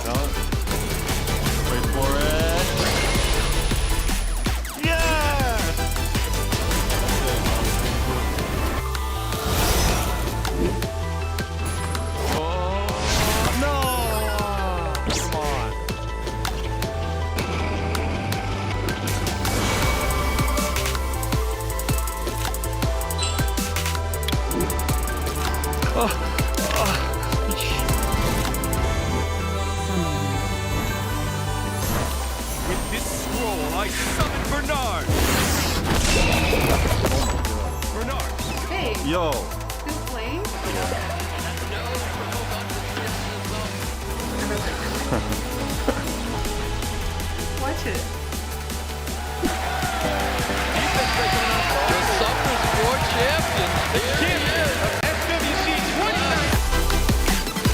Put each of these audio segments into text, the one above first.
it out. Wait for it. Yes! Oh, no! Come on. With this scroll, I summon Bernard! Bernard! Hey, Yo! who's playing? Watch it. The Summer's War champion. The champion of SWC 29!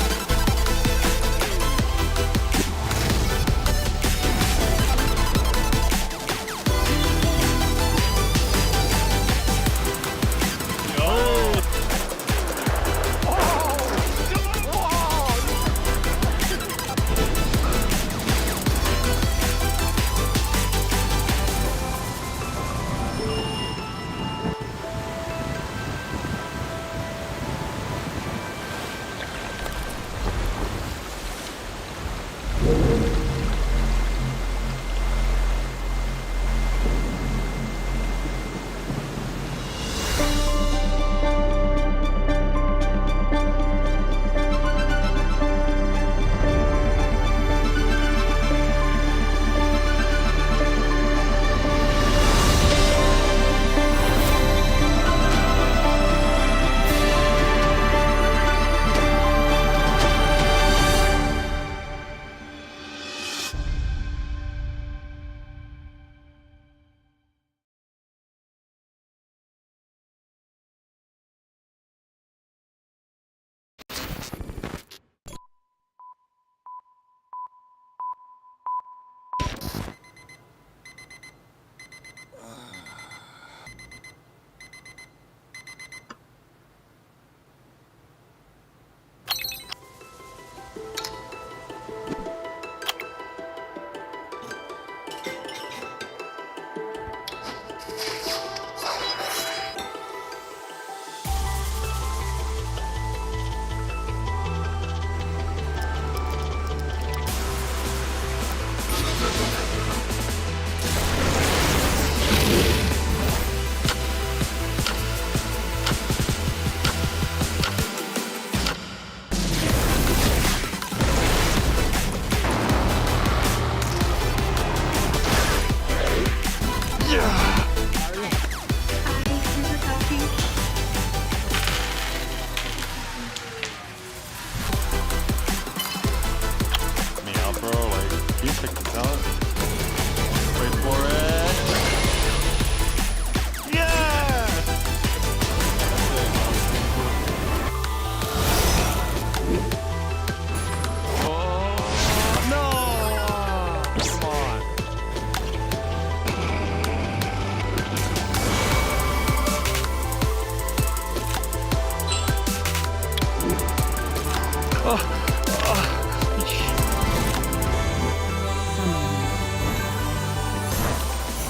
Me out, bro. Like, you check this out. Wait for it. Yes! Oh, no! Come on.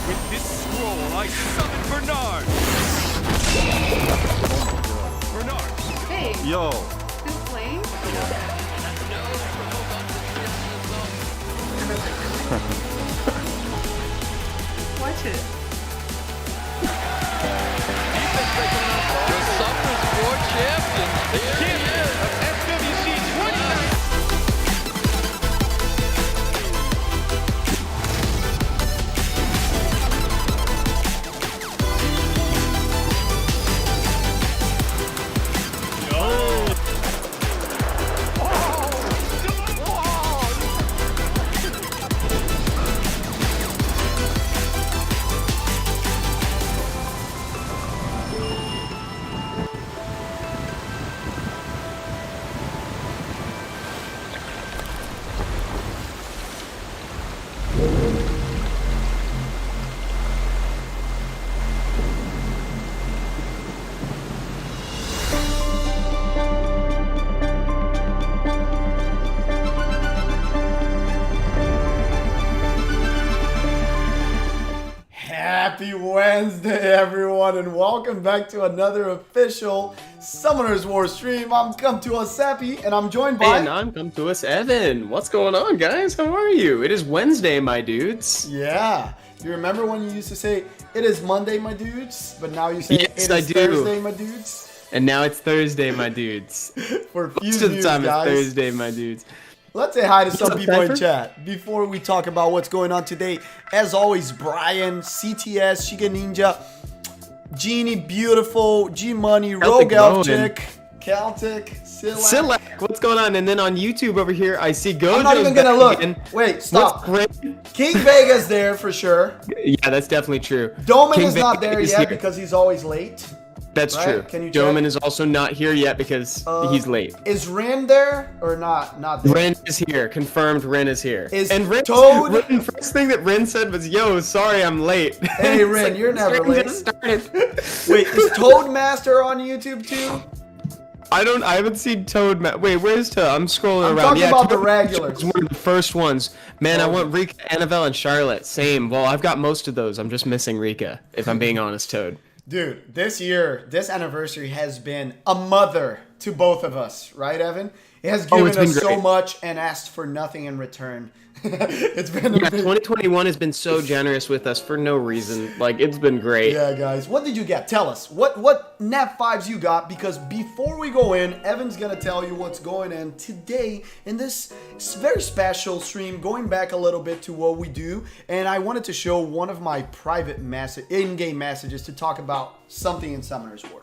With this scroll, I summon Bernard! Bernard! Hey, Yo! who's playing? Watch it. The Summer's War champion. The champion of SWC 29! Happy Wednesday, everyone, and welcome back to another official Summoners War stream. I'm come to us, Seppi, and I'm joined by... And I'm come to us, Evan. What's going on, guys? How are you? It is Wednesday, my dudes. Yeah. Do you remember when you used to say, it is Monday, my dudes? But now you say, Yes, it I is do. Thursday, my dudes? And now it's Thursday, my dudes. For a few Most of the news, time guys. it's Thursday, my dudes. Let's say hi to some up, people in Cypher? chat before we talk about what's going on today. As always, Brian, CTS, Shiga Ninja, Genie, Beautiful, G-Money, Rogue Celtic Elfchick, Celtic, Silak. Silak, what's going on? And then on YouTube over here, I see Gojo's I'm not even gonna back look. again. Wait, stop. What's great? King Vega's there for sure. Yeah, that's definitely true. Doman King is not Vega there is yet here. because he's always late. That's right? true. Can you check? Doman is also not here yet because he's late. Is Rin there or not? Not there. Ren is here. Confirmed Ren is here. Is and Ren, Toad- first thing that Ren said was, yo, sorry I'm late. Hey, It's Ren, you're the never stream late. just started. Wait, is Toadmaster on YouTube too? I haven't seen Toad. Wait, where's Toad? I'm scrolling I'm around. talking about the Toad regulars. was one of the first ones. Man, I Oh. want Rika, Annabelle, and Charlotte. Same. Well, I've got most of those. I'm just missing Rika, if I'm being honest, Toad. Dude, this year, this anniversary has been a mother to both of us, right, Evan? It has given it's been us so great. much and asked for nothing in return. It's been Yeah, a big... 2021 has been so generous with us for no reason. Like, it's been great. Yeah, guys. What did you get? Tell us. What nap 5s you got? Because before we go in, Evan's going to tell you what's going on today in this very special stream, going back a little bit to what we do. And I wanted to show one of my private in-game messages to talk about something in Summoner's War.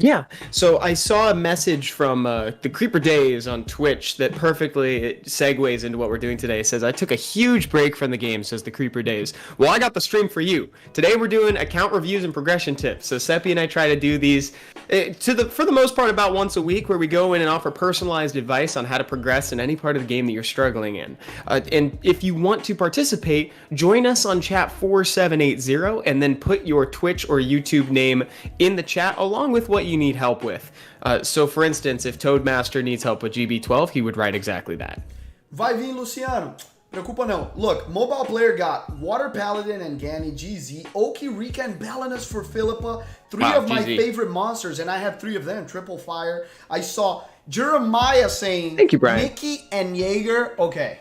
Yeah, so I saw a message from the Creeper Days on Twitch that perfectly segues into what we're doing today. It says, I took a huge break from the game, says the Creeper Days. Well, I got the stream for you. Today we're doing account reviews and progression tips. So Seppi and I try to do these for the most part about once a week, where we go in and offer personalized advice on how to progress in any part of the game that you're struggling in. And if you want to participate, join us on chat 4780 and then put your Twitch or YouTube name in the chat along with what you need help with. So for instance, if Toadmaster needs help with GB12, he would write exactly that. Vai vir, Luciano. Preocupa não. Look, mobile player got Water Paladin and Gani, GZ, Oki, Rika, and Balinus for Philippa. Three Wow, of my GZ. favorite monsters, and I have three of them. Triple Fire. I saw Jeremiah saying Thank you, Brian. Nikki and Jaeger. Okay.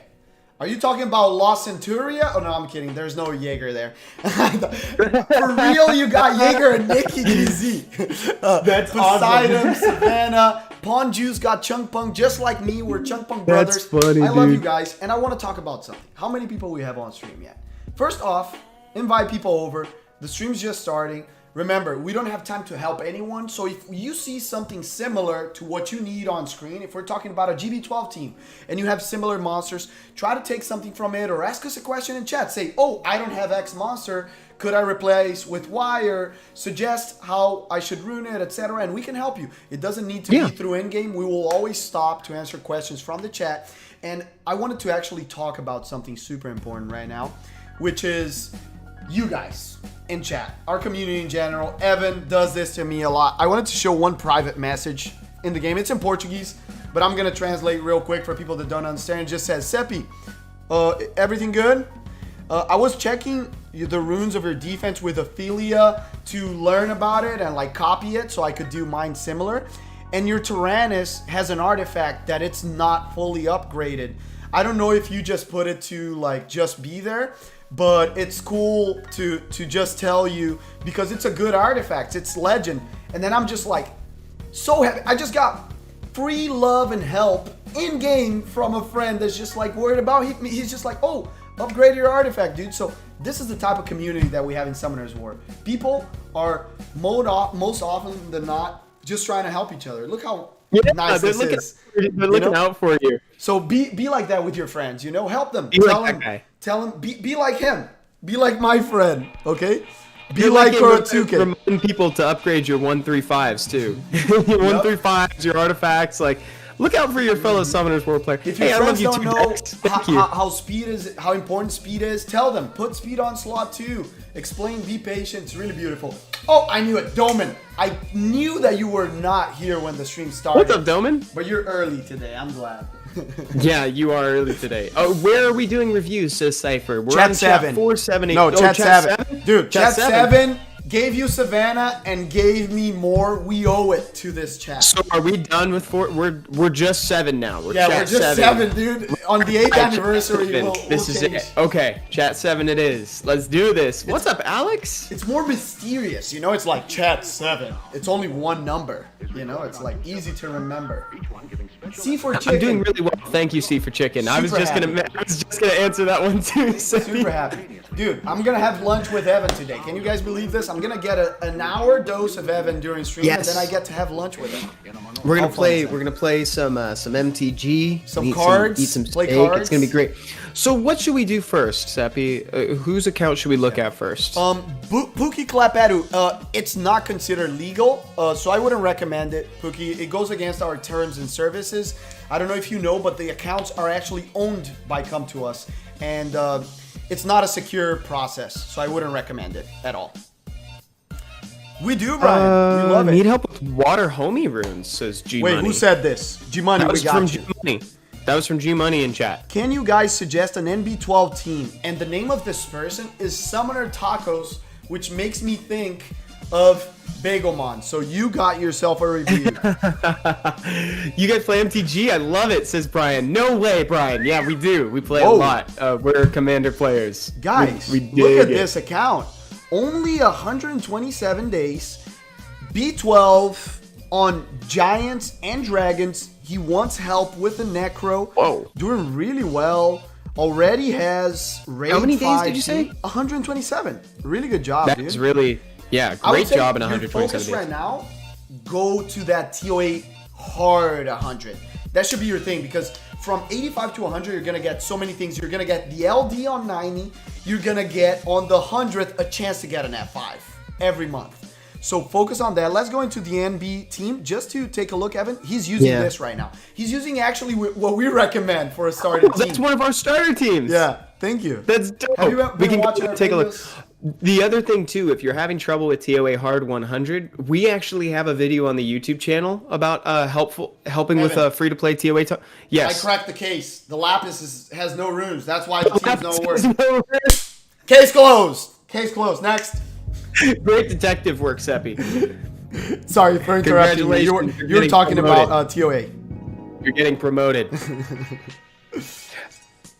Are you talking about La Centuria? Oh, no, I'm kidding. There's no Jaeger there. For real, you got Jaeger and Nikki GZ. That's Poseidon, Savannah, Pawn Juice got Chunk Punk just like me. We're Chunk Punk brothers. That's funny, I love dude. you guys, and I want to talk about something. How many people we have on stream yet? First off, invite people over. The stream's just starting. Remember, we don't have time to help anyone, so if you see something similar to what you need on screen, if we're talking about a GB12 team and you have similar monsters, try to take something from it or ask us a question in chat. Say, oh, I don't have X monster. Could I replace with Y, or suggest how I should rune it, etc. And we can help you. It doesn't need to be through in-game. We will always stop to answer questions from the chat. And I wanted to actually talk about something super important right now, which is you guys in chat, our community in general. Evan does this to me a lot. I wanted to show one private message in the game. It's in Portuguese, but I'm gonna translate real quick for people that don't understand. It just says, Seppi, everything good? I was checking the runes of your defense with Ophelia to learn about it and like copy it so I could do mine similar. And your Tyrannus has an artifact that it's not fully upgraded. I don't know if you just put it to like just be there, but it's cool to just tell you because it's a good artifact. It's legend. And then I'm just like so happy. I just got free love and help in game from a friend that's just like worried about me. He's just like, oh, upgrade your artifact, dude. So this is the type of community that we have in Summoners War. People are most often than not just trying to help each other. Look how nice this is. They're looking out for you. So be like that with your friends, you know? Help them. Be like that guy. Tell him, be like him. Be like my friend, okay? Be You're like it, Kurotuke. remind people to upgrade your 135s too. Your 135s, your artifacts, like look out for your fellow Summoners War player. If your Hey, I love friends you don't too, know Dex. Thank you. how important speed is, tell them. Put speed on slot 2. Explain, be patient. It's really beautiful. Oh, I knew it. Doman. I knew that you were not here when the stream started. What's up, Doman? But you're early today. I'm glad. Yeah, you are early today. Oh, where are we doing reviews, says Cypher? We're Chat on 7. Chat 478. No, Oh, chat 7. Dude, Chat chat 7 gave you Savannah and gave me more. We owe it to this chat. So are we done with 4? We're just 7 now. We're Yeah, chat we're just 7, dude. On the 8th anniversary, we'll This is change. it. Okay, chat 7 it is. Let's do this. What's up, Alex? It's more mysterious, you know. It's like chat 7. It's only one number, you know. It's like easy to remember. C for chicken. I'm doing really well. Thank you, C for chicken. I was Super just gonna answer that one too. Super happy. Dude, I'm gonna have lunch with Evan today. Can you guys believe this? I'm gonna get an hour dose of Evan during stream, Yes. and then I get to have lunch with him. We're gonna How fun is play some MTG, Some eat cards, eat some play steak. cards. It's gonna be great. So what should we do first, Seppi? Whose account should we look at first? Pookie Claperu, it's not considered legal, so I wouldn't recommend it, Pookie. It goes against our terms and services. I don't know if you know, but the accounts are actually owned by Come To Us, and it's not a secure process, so I wouldn't recommend it at all. We do, Brian. We love it. Need help with water homie runes, says G Wait, Money. who said this? G-Money, That we was got from you. G Money. That was from G Money in chat. Can you guys suggest an NB12 team? And the name of this person is Summoner Tacos, which makes me think of Bagelmon. So you got yourself a review. You guys play MTG? I love it, says Brian. No way, Brian. Yeah, we do. We play a Whoa. lot. We're Commander players. Guys, we look dig at it. this account. Only 127 days. B12 on Giants and Dragons. He wants help with the Necro. Whoa. Doing really well. Already has raid How many days 5 did you say? 127. Really good job, dude. That's really, yeah, I would great say job in your 127 focus days. right now, go to that TOA hard 100. That should be your thing, because from 85 to 100, you're going to get so many things. You're going to get the LD on 90. You're going to get on the 100th a chance to get an F5 every month. So focus on that. Let's go into the NB team just to take a look, Evan. He's using this right now. He's using actually what we recommend for a starting team. That's one of our starter teams. Yeah, thank you. That's dope. Have you been We can watching go our take a look. videos? The other thing too, if you're having trouble with TOA Hard 100, we actually have a video on the YouTube channel about helping with Evan, free-to-play TOA. Yes. I cracked the case. The Lapis has no runes. That's why the team's no work. no Case closed. Case closed. Next. Great detective work, Seppi. Sorry for interrupting you. You were Getting talking promoted. about TOA. You're getting promoted.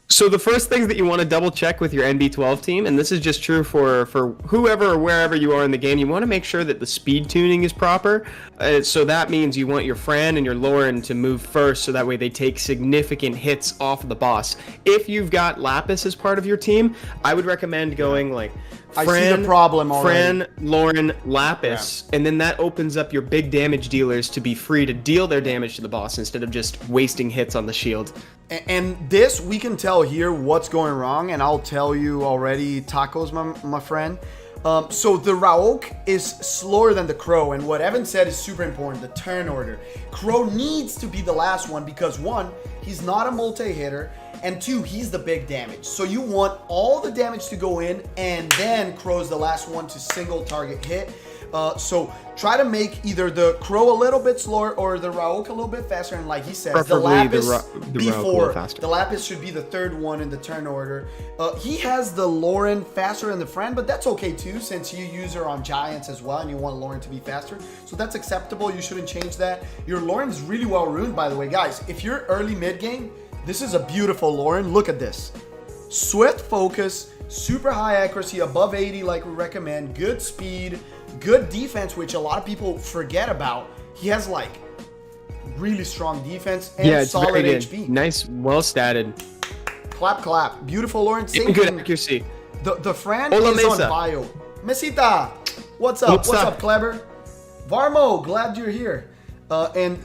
So the first things that you want to double check with your NB12 team, and this is just true for whoever or wherever you are in the game, you want to make sure that the speed tuning is proper. So that means you want your Fran and your Lauren to move first, so that way they take significant hits off of the boss. If you've got Lapis as part of your team, I would recommend going like I see the problem already. Fran, Lauren, Lapis, and then that opens up your big damage dealers to be free to deal their damage to the boss instead of just wasting hits on the shield. And this, we can tell here what's going wrong, and I'll tell you already, Tacos, my friend. So the Raok is slower than the Crow, and what Evan said is super important, the turn order. Crow needs to be the last one because, one, he's not a multi-hitter, and two, he's the big damage. So you want all the damage to go in, and then Crow's the last one to single target hit. So try to make either the Crow a little bit slower or the Raok a little bit faster. And like he says, Preferably the Lapis the Raok a little before. faster. The Lapis should be the third one in the turn order. He has the Lauren faster than the Fran, but that's okay too, since you use her on Giants as well and you want Lauren to be faster. So that's acceptable. You shouldn't change that. Your Lauren's really well ruined, by the way. Guys, if you're early mid game, this is a beautiful Lauren. Look at this. Swift focus, super high accuracy, above 80 like we recommend, good speed, good defense, which a lot of people forget about. He has like really strong defense and Yeah, it's solid very good. HP. Nice, well statted. Clap, clap. Beautiful, Lauren. Same Even good thing. accuracy. The Fran Hola, is on Mesa. bio. Mesita, what's up? What's What's up? up, Clever? Varmo, glad you're here. And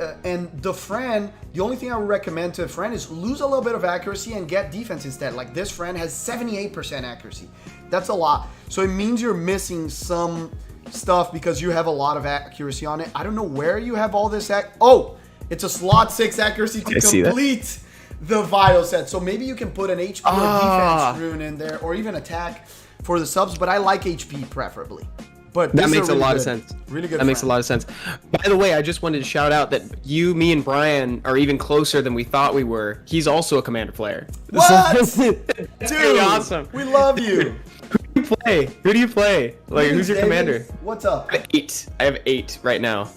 the Fran, the only thing I would recommend to Fran is lose a little bit of accuracy and get defense instead. Like this Fran has 78% accuracy. That's a lot. So it means you're missing some stuff because you have a lot of accuracy on it. I don't know where you have all this Oh, it's a slot 6 accuracy to complete the Vile set. So maybe you can put an HP or defense rune in there, or even attack for the subs, but I like HP preferably. But That these makes are a really lot of good. sense. Really good. That makes a friends. lot of sense. By the way, I just wanted to shout out that you, me, and Brian are even closer than we thought we were. He's also a Commander player. What? That's Dude, pretty awesome. We love you. Who do you play? Who do you play? Like, who's your David, commander? What's up? I have 8. I have 8 right now.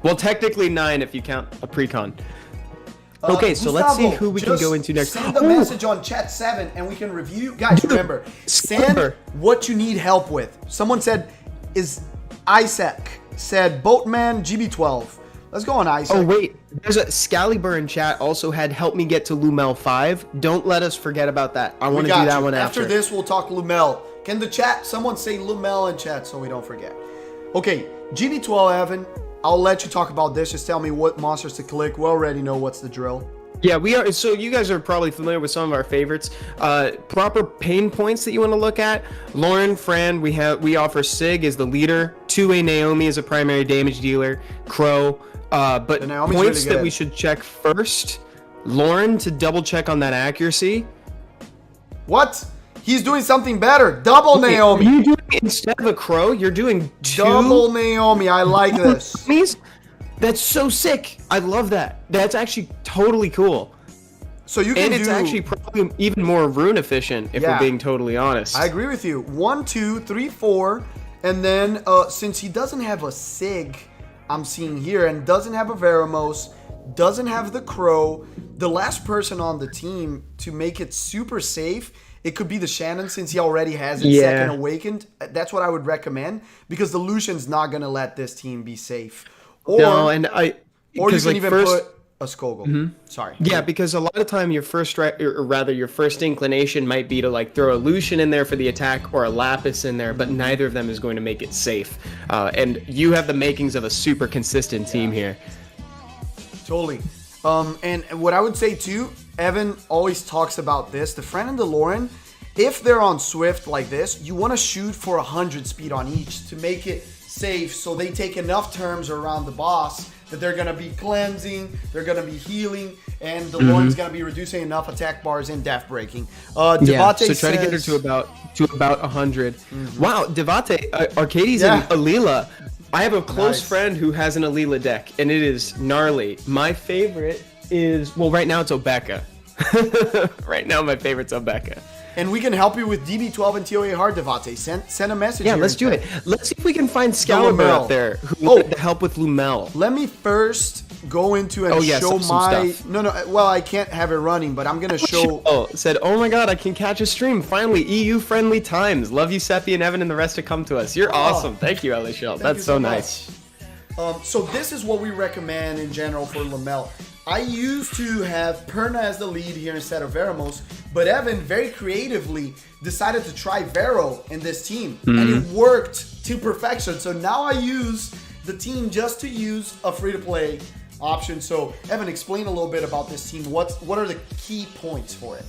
Well, technically 9 if you count a precon. Okay, so let's see Gustavo, who we can just go into next. Send a Oh! message on chat 7 and we can review. Guys, remember, send Skipper. what you need help with. Someone said, is Isaac said Boatman GB12. Let's go on Isaac. Oh wait, there's a Scalibur in chat also had help me get to Lumel 5. Don't let us forget about that. I want to do that one After this, we'll talk Lumel. Can the chat, someone say Lumel in chat so we don't forget. Okay, GB12 Evan, I'll let you talk about this. Just tell me what monsters to click. We already know what's the drill. Yeah, we are. So you guys are probably familiar with some of our favorites. Proper pain points that you want to look at. Lauren, Fran, we offer Sig as the leader. 2A Naomi as a primary damage dealer. Crow. But Naomi's points really that good. we should check first. Lauren to double check on that accuracy. What? He's doing something better. Double Naomi. You doing instead of a Crow, you're doing 2 Double Naomi. I like this. Naomis? That's so sick. I love that. That's actually totally cool. So you can And it's do. actually probably even more rune efficient, if Yeah. we're being totally honest. I agree with you. 1, 2, 3, 4, and then since he doesn't have a Sig, I'm seeing here, and doesn't have a Veramos, doesn't have the Crow, the last person on the team to make it super safe, it could be the Shannon since he already has it second awakened. That's what I would recommend because the Lucian's not gonna let this team be safe. Or, No, and I or you because can like even first, put a Skogel. Sorry. yeah, because a lot of time your first or rather your first inclination might be to like throw a Lucian in there for the attack or a Lapis in there, but neither of them is going to make it safe. And you have the makings of a super consistent team here. Totally. And what I would say too, Evan always talks about this. The Fran and the Lauren, if they're on Swift like this, you want to shoot for 100 speed on each to make it safe so they take enough turns around the boss that they're going to be cleansing, they're going to be healing, and the Lauren's going to be reducing enough attack bars and death breaking. Devate So try to get her to about 100. Wow, Devate, Arcades and Alila. I have a close friend who has an Alila deck, and it is gnarly. My favorite is, well, right now it's Obeka. Right now my favorite's Obeka. And we can help you with DB12 and TOA hard, Devate. Send a message. Yeah, here let's in do chat. it. Let's see if we can find Scalibur Lumel. up there who Oh. wanted to help with Lumel. Let me first go into and Oh, yeah, show some my... stuff. No, well, I can't have it running, but I'm going to show... Oh, said, oh my god, I can catch a stream. Finally, EU-friendly times. Love you, Seppi and Evan and the rest to come to us. You're awesome. Thank you, Elishel. Thank That's you so much. nice. So this is what we recommend in general for Lumel. I used to have Perna as the lead here instead of Veramos, but Evan very creatively decided to try Vero in this team, and it worked to perfection. So now I use the team just to use a free-to-play option. So Evan, explain a little bit about this team. What are the key points for it?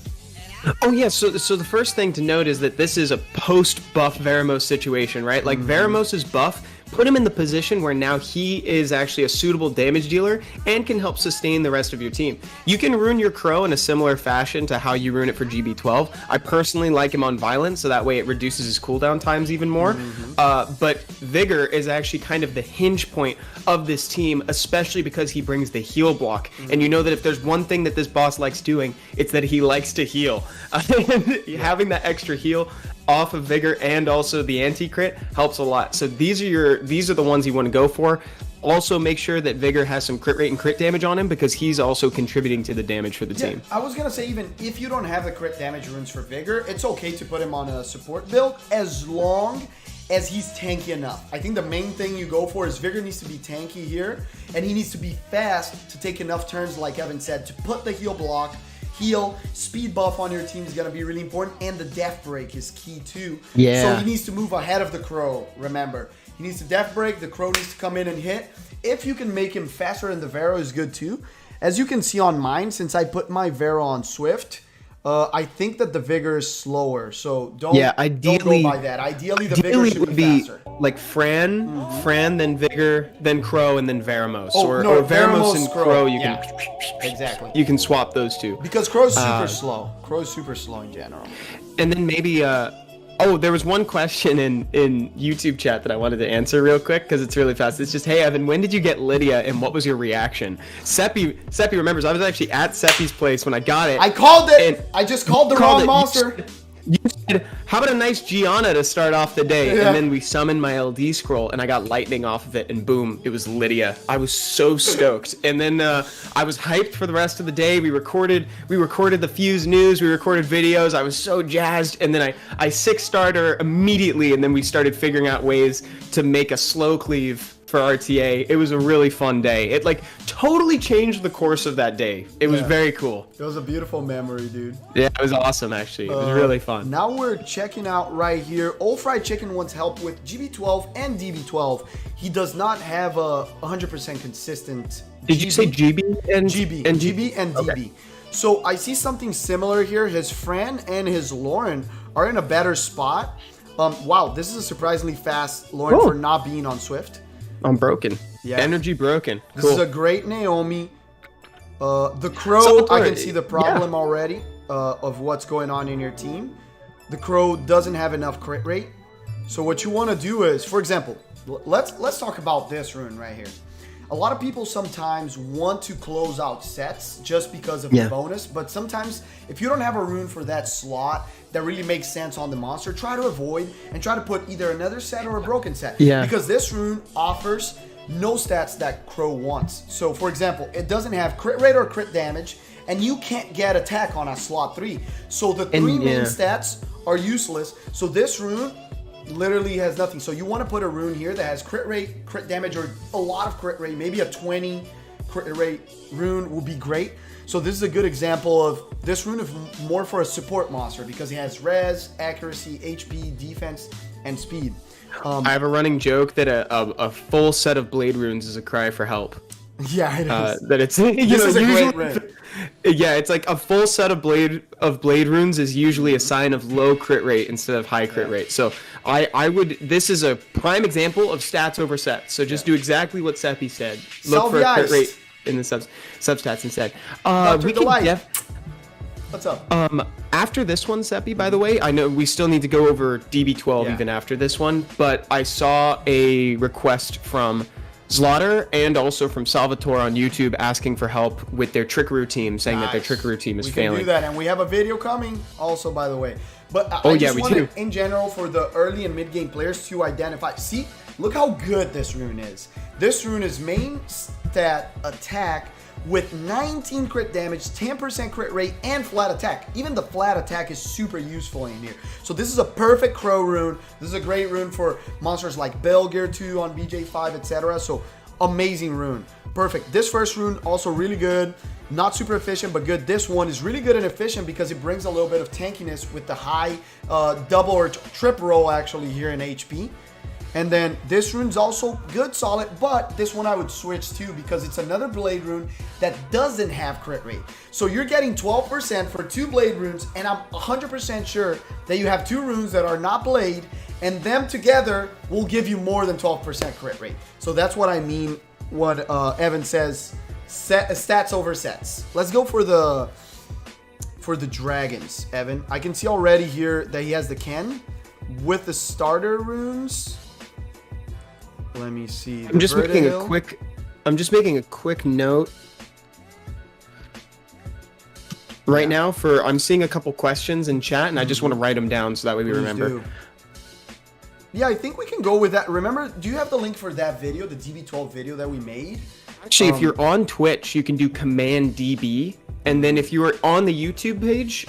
Oh yeah, so the first thing to note is that this is a post-buff Veramos situation, right? Like Veramos's buff put him in the position where now he is actually a suitable damage dealer and can help sustain the rest of your team. You can rune your Crow in a similar fashion to how you rune it for GB12. I personally like him on Violence, so that way it reduces his cooldown times even more. But Vigor is actually kind of the hinge point of this team, especially because he brings the heal block. And you know that if there's one thing that this boss likes doing, it's that he likes to heal. Having that extra heal off of Vigor and also the anti-crit helps a lot. So these are the ones you want to go for. Also make sure that Vigor has some crit rate and crit damage on him because he's also contributing to the damage for the team. I was gonna say, even if you don't have the crit damage runes for Vigor, it's okay to put him on a support build as long as he's tanky enough. I think the main thing you go for is Vigor needs to be tanky here, and he needs to be fast to take enough turns, like Evan said, to put the heal block. Heal, speed buff on your team is going to be really important, and the death break is key too. Yeah. So he needs to move ahead of the Crow, remember. He needs to death break, the Crow needs to come in and hit. If you can make him faster than the Vero is good too. As you can see on mine, since I put my Vero on Swift, I think that the Vigor is slower, so don't go by that. Ideally, the Vigor should would be be faster. like Fran, then Vigor, then Crow, and then Veramos. Oh, or no, Veramos and Crow, you yeah, can exactly. you can swap those two. Because Crow's super slow. Crow's super slow in general. And then maybe Oh, there was one question in YouTube chat that I wanted to answer real quick because it's really fast. It's just, hey Evan, when did you get Lydia and what was your reaction? Seppi remembers I was actually at Seppi's place when I got it. I called it. I just called the wrong monster. You said, how about a nice Gianna to start off the day? Yeah. And then we summoned my LD scroll and I got lightning off of it and boom, it was Lydia. I was so stoked. And then I was hyped for the rest of the day. We recorded the Fuse news, we recorded videos. I was so jazzed. And then I 6-starred her immediately and then we started figuring out ways to make a slow cleave for RTA. It was a really fun day. It like totally changed the course of that day. It was very cool. It was a beautiful memory, dude. Yeah, it was awesome actually. It was really fun. Now we're checking out right here. Old Fried Chicken wants help with GB12 and DB12. He does not have a 100% consistent. Did you say GB and GB and GB and DB? Okay. So I see something similar here. His Fran and his Lauren are in a better spot. Wow, this is a surprisingly fast Lauren for not being on Swift. I'm broken. Yeah. Energy broken. Cool. This is a great Naomi. The Crow, I can see the problem already of what's going on in your team. The Crow doesn't have enough crit rate. So what you want to do is, for example, let's talk about this rune right here. A lot of people sometimes want to close out sets just because of the bonus, but sometimes if you don't have a rune for that slot that really makes sense on the monster, try to avoid and try to put either another set or a broken set. Yeah. Because this rune offers no stats that Crow wants. So for example, it doesn't have crit rate or crit damage, and you can't get attack on a slot 3. So the three main stats are useless. So this rune literally has nothing. So you want to put a rune here that has crit rate, crit damage, or a lot of crit rate. Maybe a 20 crit rate rune would be great. So this is a good example of this rune is more for a support monster because it has res, accuracy, HP, defense, and speed. I have a running joke that a full set of blade runes is a cry for help. Yeah, it is. That it's this is a great rune. Yeah, it's like a full set of blade runes is usually a sign of low crit rate instead of high crit rate. So I would, this is a prime example of stats over sets. So just do exactly what Seppi said. Look for a crit rate in the substats instead. We can What's up? After this one, Seppi, by the way, I know we still need to go over DB12 even after this one, but I saw a request from Zlotter and also from Salvatore on YouTube asking for help with their Trickaroo team, saying that their Trickaroo team is failing. We can do that, and we have a video coming also, by the way. But I just wanted, in general, for the early and mid-game players to identify. See, look how good this rune is. This rune is main stat attack with 19 crit damage, 10% crit rate, and flat attack. Even the flat attack is super useful in here. So this is a perfect Crow rune. This is a great rune for monsters like Belgear 2 on BJ5, etc. So amazing rune. Perfect. This first rune also really good. Not super efficient, but good. This one is really good and efficient because it brings a little bit of tankiness with the high double or trip roll actually here in HP. And then this rune's also good, solid, but this one I would switch to because it's another blade rune that doesn't have crit rate. So you're getting 12% for 2 blade runes, and I'm 100% sure that you have 2 runes that are not blade, and them together will give you more than 12% crit rate. So that's what I mean, what Evan says, stats over sets. Let's go for the dragons, Evan. I can see already here that he has the Ken with the starter runes. Let me see. I'm just making a quick note right now I'm seeing a couple questions in chat and I just want to write them down so that way we remember. Yeah, I think we can go with that. Remember, do you have the link for that video, the DB12 video that we made? Actually, if you're on Twitch, you can do Command DB. And then if you are on the YouTube page,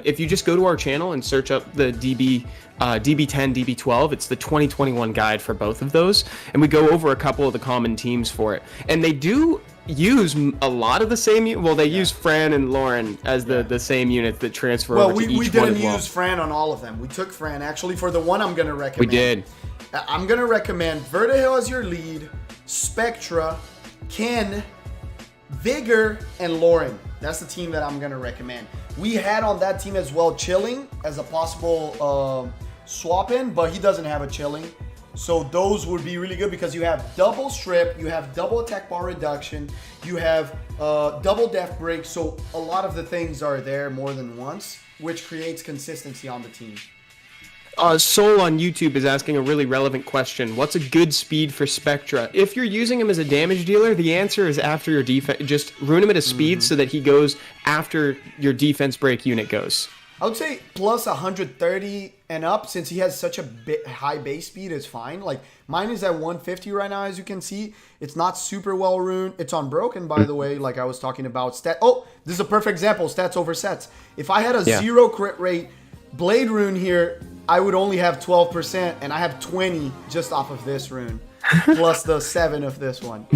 if you just go to our channel and search up the DB10, DB12, it's the 2021 guide for both of those. And we go over a couple of the common teams for it. And they do use a lot of the same, well, they use Fran and Lauren as the same units that transfer over to each one. Well, we didn't use Fran on all of them. We took Fran, actually, for the one I'm going to recommend. We did. I'm going to recommend Vertihill as your lead, Spectra, Ken, Vigor, and Lauren. That's the team that I'm going to recommend. We had on that team as well Chilling as a possible swap in, but he doesn't have a Chilling. So those would be really good because you have double strip, you have double attack bar reduction, you have double death break. So a lot of the things are there more than once, which creates consistency on the team. Soul on YouTube is asking a really relevant question. What's a good speed for Spectra? If you're using him as a damage dealer, the answer is after your defense. Just rune him at a speed so that he goes after your defense break unit goes. I would say plus 130 and up, since he has such a high base speed, is fine. Like, mine is at 150 right now, as you can see. It's not super well runed. It's unbroken, by the way, like I was talking about. Oh, this is a perfect example, stats over sets. If I had a 0 crit rate blade rune here, I would only have 12%, and I have 20 just off of this rune. Plus the 7 of this one.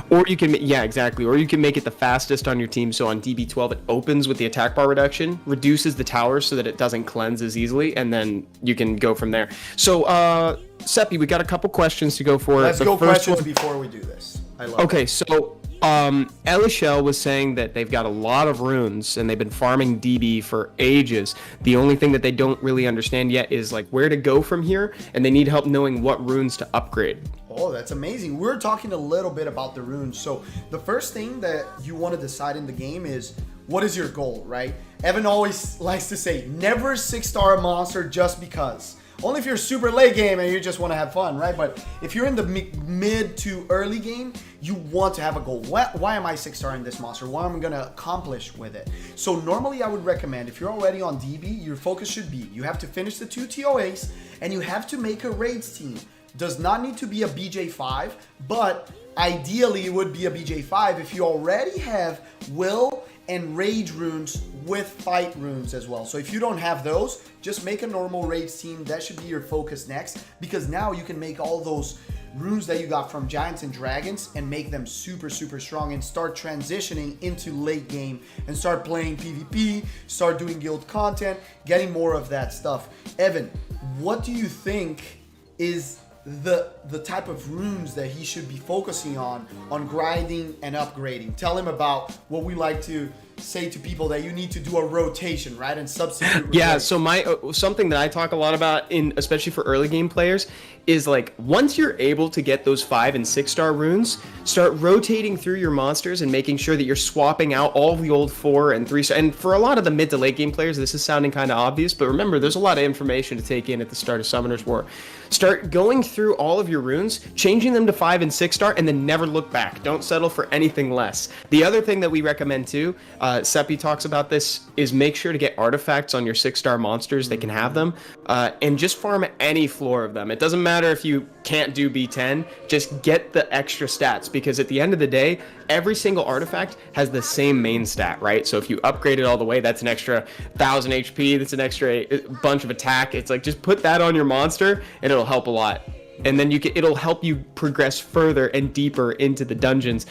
Or you can, yeah, exactly. Or you can make it the fastest on your team. So on DB12, it opens with the attack bar reduction, reduces the towers so that it doesn't cleanse as easily, and then you can go from there. So, Seppi, we got a couple questions to go for. Let's go questions before we do this. I love Okay, so Elishel was saying that they've got a lot of runes and they've been farming DB for ages. The only thing that they don't really understand yet is like where to go from here, and they need help knowing what runes to upgrade. Oh, that's amazing. We're talking a little bit about the runes. So the first thing that you want to decide in the game is, what is your goal, right? Evan always likes to say, never 6-star a monster just because. Only if you're super late game and you just want to have fun, right? But if you're in the mid to early game, you want to have a goal. Why am I 6-star in this monster? What am I going to accomplish with it? So normally I would recommend, if you're already on DB, your focus should be, you have to finish the 2 TOAs and you have to make a raids team. Does not need to be a BJ5, but ideally it would be a BJ5 if you already have will and rage runes with fight runes as well. So if you don't have those, just make a normal rage team. That should be your focus next, because now you can make all those runes that you got from giants and dragons and make them super strong and start transitioning into late game and start playing PvP, start doing guild content, getting more of that stuff. Evan, what do you think is the type of runes that he should be focusing on grinding and upgrading? Tell him about what we like to say to people, that you need to do a rotation, right? And substitute. Yeah, so something that I talk a lot about, especially for early game players, is like once you're able to get those 5 and 6-star runes, start rotating through your monsters and making sure that you're swapping out all the old 4 and 3-star. And for a lot of the mid to late game players, this is sounding kind of obvious, but remember, there's a lot of information to take in at the start of Summoner's War. Start going through all of your runes, changing them to 5 and 6-star, and then never look back. Don't settle for anything less. The other thing that we recommend too, Seppi talks about this, is make sure to get artifacts on your 6-star monsters. They can have them, and just farm any floor of them. It doesn't matter if you can't do B10, just get the extra stats, because at the end of the day, every single artifact has the same main stat, right? So if you upgrade it all the way, that's an extra 1000 HP, that's an extra bunch of attack. It's like, just put that on your monster and it'll help a lot. And then it'll help you progress further and deeper into the dungeons.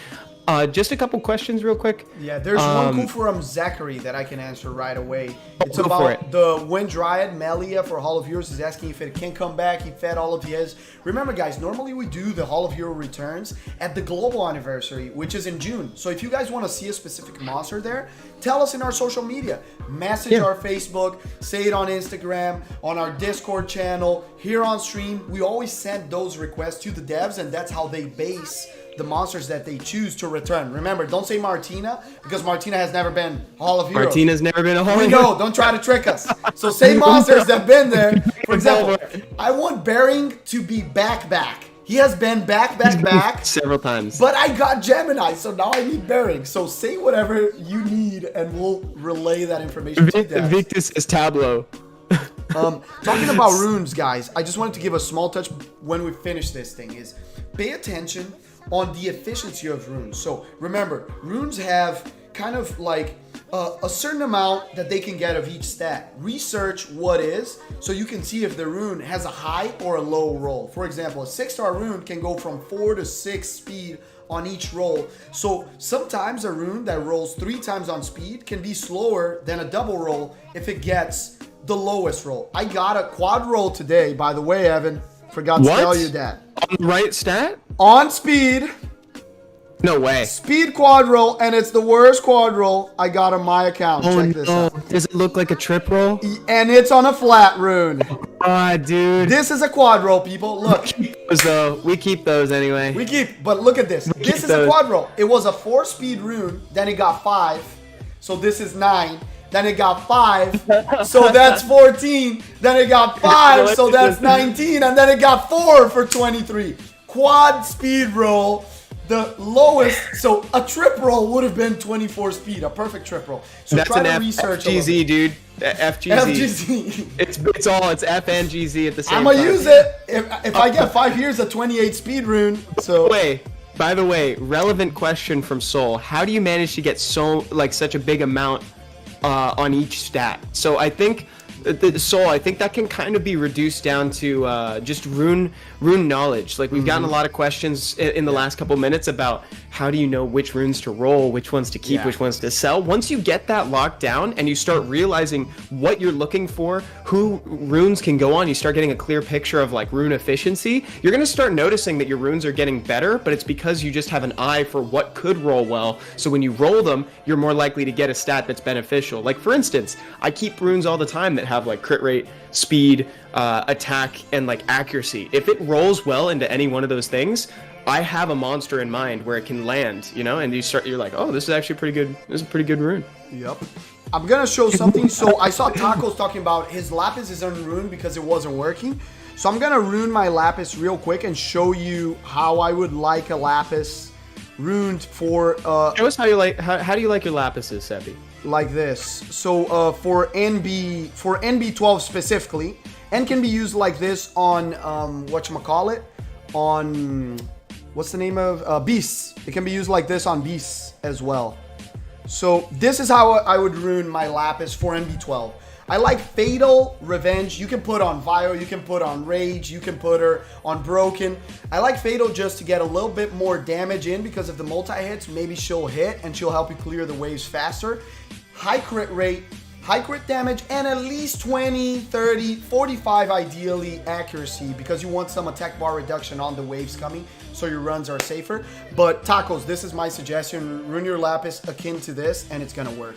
Just a couple questions real quick. Yeah, there's one cool from Zachary that I can answer right away. It's go about for it. the Wind Dryad. Melia for Hall of Heroes is asking if it can come back. He fed all of his. Remember, guys, normally we do the Hall of Hero returns at the global anniversary, which is in June. So if you guys want to see a specific monster there, tell us in our social media. Message our Facebook, say it on Instagram, on our Discord channel, here on stream. We always send those requests to the devs, and that's how they base the monsters that they choose to return. Remember, don't say Martina, because Martina has never been Hall of Heroes. Martina's never been a Hall of We Heroes. know, don't try to trick us. So say monsters that have been there. For example, I want Bering to be back. He has been back several times. But I got Gemini, so now I need Bering. So say whatever you need, and we'll relay that information to them. Victus is Tableau. Talking about runes, guys, I just wanted to give a small touch when we finish this thing, is pay attention on the efficiency of runes. So remember, runes have kind of like a certain amount that they can get of each stat. Research what is, so you can see if the rune has a high or a low roll. For example, a 6-star rune can go from 4 to 6 speed on each roll. So sometimes a rune that rolls 3 times on speed can be slower than a double roll if it gets the lowest roll. I got a quad roll today, by the way, Evan. Forgot to tell you that. On the right stat? On speed. No way. Speed quad roll, and it's the worst quad roll I got on my account. Oh, check this out. Does it look like a trip roll? And it's on a flat rune. Ah, dude. This is a quad roll, people. Look. We keep those anyway. But look at this. This is a quad roll. It was a 4-speed rune, then it got 5. So this is 9. then it got 5, so that's 14. Then it got 5, so that's 19, and then it got 4 for 23. Quad speed roll, the lowest. So a trip roll would have been 24 speed, a perfect trip roll. So That's try an to research a FGZ, dude. FGZ. FGZ. It's all, it's F and GZ at the same I'm time. gonna use it if I get 5 years at 28 speed rune. So By the way, relevant question from Soul. How do you manage to get such a big amount on each stat? So I think Soul, I think that can kind of be reduced down to just rune knowledge. Like we've gotten a lot of questions in the last couple minutes about how do you know which runes to roll, which ones to keep, which ones to sell. Once you get that locked down and you start realizing what you're looking for, who runes can go on, you start getting a clear picture of like rune efficiency, you're going to start noticing that your runes are getting better, but it's because you just have an eye for what could roll well. So when you roll them, you're more likely to get a stat that's beneficial. Like for instance, I keep runes all the time that have like crit rate, speed, attack, and like accuracy. If it rolls well into any one of those things, I have a monster in mind where it can land, you know, and you're like, oh, this is actually pretty good. This is a pretty good rune. Yep. I'm gonna show something. So I saw Tacos talking about his lapis is unruined because it wasn't working. So I'm gonna rune my lapis real quick and show you how I would like a lapis runed for. Show us how you like. How do you like your lapises, Seppi? Like this. So for NB12 specifically, and can be used like this on whatchamacallit, on what's the name of beasts. It can be used like this on beasts as well. So this is how I would rune my lapis for NB12. I like Fatal, Revenge. You can put on Vio, you can put on Rage, you can put her on Broken. I like Fatal just to get a little bit more damage in because if the multi-hits, maybe she'll hit and she'll help you clear the waves faster. High crit rate, high crit damage, and at least 20, 30, 45 ideally accuracy because you want some attack bar reduction on the waves coming so your runs are safer. But Tacos, this is my suggestion. Rune your lapis akin to this and it's gonna work.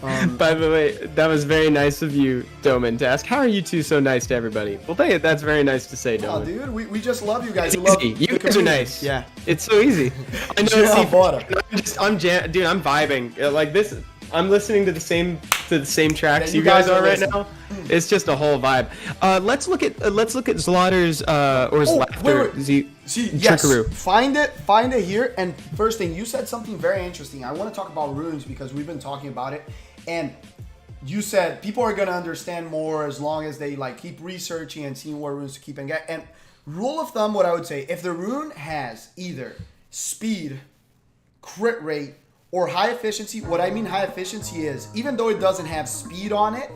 By the way, that was very nice of you, Doman, to ask, how are you two so nice to everybody? Well, that's very nice to say, Oh, Doman. dude, we just love you guys. It's We love easy. You the guys are community. nice. Yeah. It's so easy. I know. Yeah, See, bought dude, I'm vibing. Like this, I'm listening to the same tracks Yeah, you guys are right listening. now. It's just a whole vibe. Let's look at Zlaughter's or Zlaughter Yes, find it here. And first thing, you said something very interesting. I want to talk about runes because we've been talking about it, and you said people are gonna understand more as long as they like keep researching and seeing what runes to keep and get. And rule of thumb, what I would say, if the rune has either speed, crit rate, or high efficiency, what I mean high efficiency is even though it doesn't have speed on it,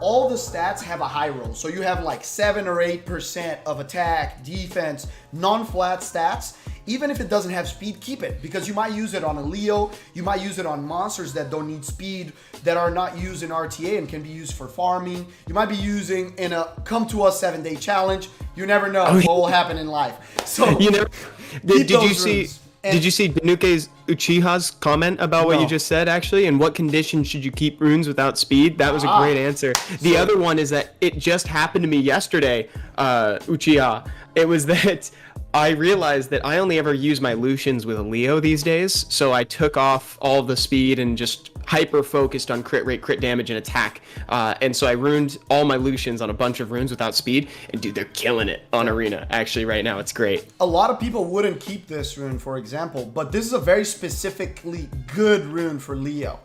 all the stats have a high roll. So you have like 7 or 8% of attack, defense, non-flat stats. Even if it doesn't have speed, keep it because you might use it on a Leo. You might use it on monsters that don't need speed, that are not used in RTA and can be used for farming. You might be using in a come to us 7-day challenge. You never know what will happen in life. So You know, keep did you those see? runes. And- Did you see Danuke's Uchiha's comment about what No. you just said, actually? And what condition should you keep runes without speed? That was a great answer. The other one is that it just happened to me yesterday, Uchiha. It was that I realized that I only ever use my Lucians with a Leo these days, so I took off all the speed and just hyper focused on crit rate, crit damage, and attack. And so I ruined all my Lucians on a bunch of runes without speed, and dude, they're killing it on Arena. Actually, right now, it's great. A lot of people wouldn't keep this rune, for example, but this is a very specifically good rune for Leo.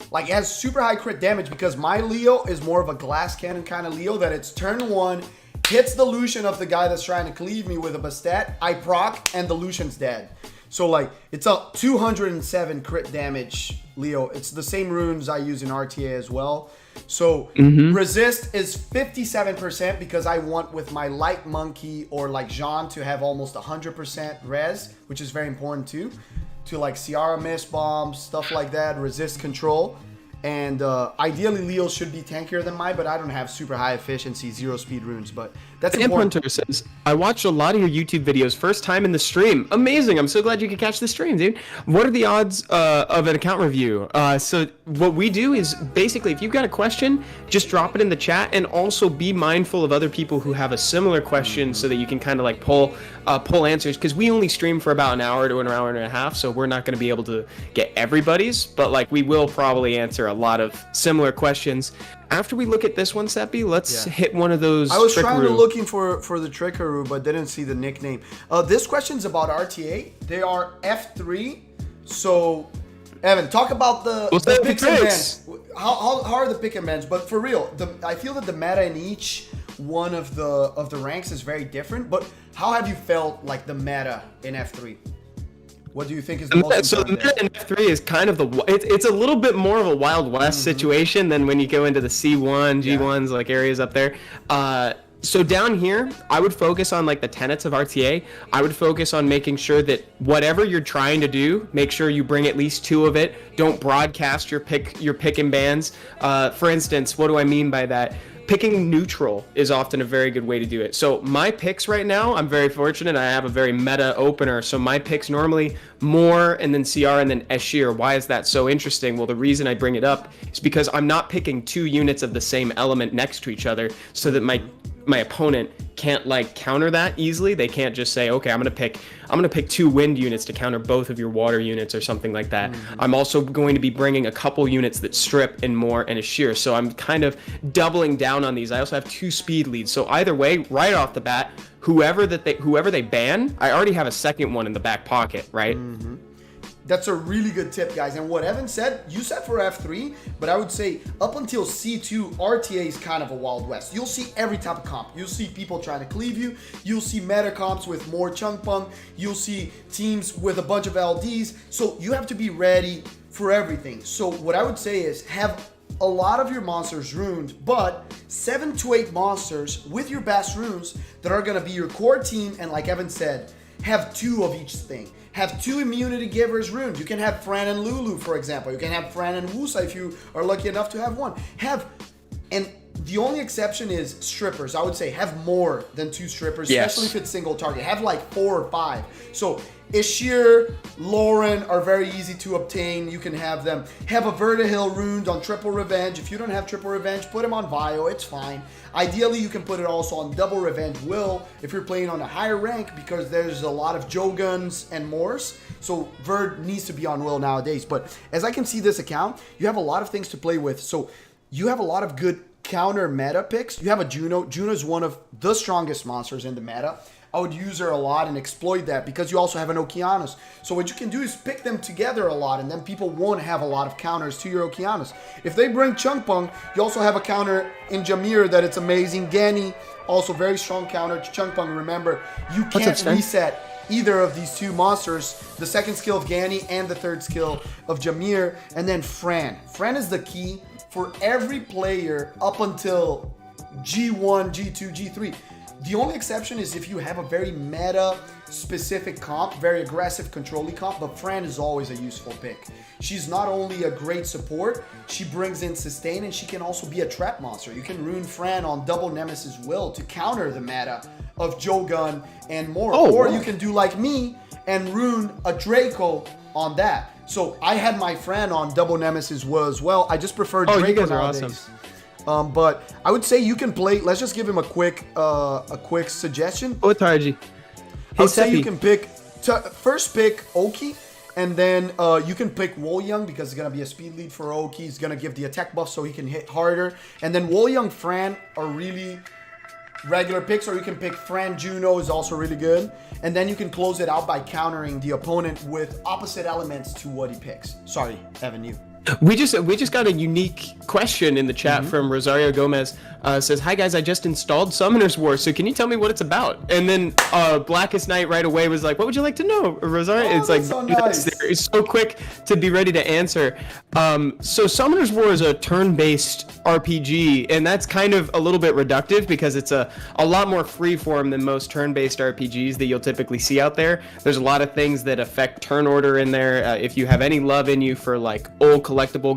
Like, it has super high crit damage because my Leo is more of a glass cannon kind of Leo that it's turn 1, hits the Lucian of the guy that's trying to cleave me with a Bastet, I proc, and the Lucian's dead. So, like, it's a 207 crit damage Leo. It's the same runes I use in RTA as well. So, resist is 57% because I want with my light monkey or like Jean to have almost 100% res, which is very important too. To like Ciara miss bombs, stuff like that, resist control. And ideally, Leo should be tankier than mine, but I don't have super high efficiency, 0 speed runes. But that's Amp important. Hunter says, I watched a lot of your YouTube videos first time in the stream. Amazing. I'm so glad you could catch the stream, dude. What are the odds of an account review? So what we do is basically, if you've got a question, just drop it in the chat and also be mindful of other people who have a similar question so that you can kind of like pull answers, because we only stream for about an hour to an hour and a half, so we're not going to be able to get everybody's, but like we will probably answer a lot of similar questions. After we look at this one, Seppi, let's Yeah. hit one of those. I was trying to Trickaroo. looking for the Trickaroo, but didn't see the nickname. This question's about RTA. They are F3. So, Evan, talk about the say the picks and picks. bans. How are the pick and bans? But for real, I feel that the meta in each one of the ranks is very different. But how have you felt like the meta in F3? What do you think is the most So the important? meta in F3 is kind of it's a little bit more of a Wild West situation than when you go into the C1, G1s, like areas up there. So down here, I would focus on like the tenets of RTA. I would focus on making sure that whatever you're trying to do, make sure you bring at least 2 of it. Don't broadcast your pick and bans. For instance, what do I mean by that? Picking neutral is often a very good way to do it. So my picks right now, I'm very fortunate. I have a very meta opener. So my picks normally Moore and then CR and then Eshir. Why is that so interesting? Well, the reason I bring it up is because I'm not picking 2 units of the same element next to each other so that my opponent can't like counter that easily. They can't just say, okay, I'm gonna pick 2 wind units to counter both of your water units or something like that. I'm also going to be bringing a couple units that strip and more and a shear. So I'm kind of doubling down on these. I also have 2 speed leads. So either way, right off the bat, whoever they ban, I already have a second one in the back pocket, right? That's a really good tip, guys. And what Evan said, you said for F3, but I would say up until C2, RTA is kind of a Wild West. You'll see every type of comp. You'll see people trying to cleave you. You'll see meta comps with more chunk punk. You'll see teams with a bunch of LDs. So you have to be ready for everything. So what I would say is have a lot of your monsters ruined, but 7 to 8 monsters with your best runes that are going to be your core team. And like Evan said, have 2 of each thing. Have 2 immunity givers runes. You can have Fran and Lulu, for example. You can have Fran and Wusa if you are lucky enough to have one. And the only exception is strippers. I would say have more than 2 strippers, especially if it's single target. Have like 4 or 5. So Ishir, Lauren are very easy to obtain. You can have them. Have a Vertihill runed on Triple Revenge. If you don't have Triple Revenge, put him on Vio. It's fine. Ideally, you can put it also on Double Revenge Will if you're playing on a higher rank because there's a lot of Joguns and Moors. So Verd needs to be on Will nowadays. But as I can see this account, you have a lot of things to play with. So you have a lot of good counter meta picks. You have a Juno. Juno is one of the strongest monsters in the meta. I would use her a lot and exploit that because you also have an Okeanos. So what you can do is pick them together a lot and then people won't have a lot of counters to your Okeanos. If they bring Chunk Punk, you also have a counter in Jameer that it's amazing. Gani, also very strong counter to Chunk Punk. Remember, you can't reset either of these 2 monsters, the second skill of Gani and the third skill of Jameer. And then Fran. Fran is the key for every player up until G1, G2, G3. The only exception is if you have a very meta-specific comp, very aggressive, control-y comp, but Fran is always a useful pick. She's not only a great support, she brings in sustain, and she can also be a trap monster. You can rune Fran on Double Nemesis Will to counter the meta of Jogun and more. Or you can do like me and rune a Draco on that. So I had my Fran on Double Nemesis Will as well. I just prefer Draco you guys are nowadays. But I would say you can play. Let's just give him a quick suggestion. Otarji. I would say you can pick first pick Oki, and then you can pick Wolyung because it's gonna be a speed lead for Oki. He's gonna give the attack buff so he can hit harder. And then Wolyung Fran are really regular picks, or you can pick Fran Juno is also really good. And then you can close it out by countering the opponent with opposite elements to what he picks. Sorry, Evan, you. We just got a unique question in the chat from Rosario Gomez. Says, "Hi guys, I just installed Summoner's War. So can you tell me what it's about?" And then Blackest Night right away was like, "What would you like to know, Rosario?" It's like so nice. It's so quick to be ready to answer. So Summoner's War is a turn-based RPG, and that's kind of a little bit reductive because it's a lot more freeform than most turn-based RPGs that you'll typically see out there. There's a lot of things that affect turn order in there. If you have any love in you for like old collectible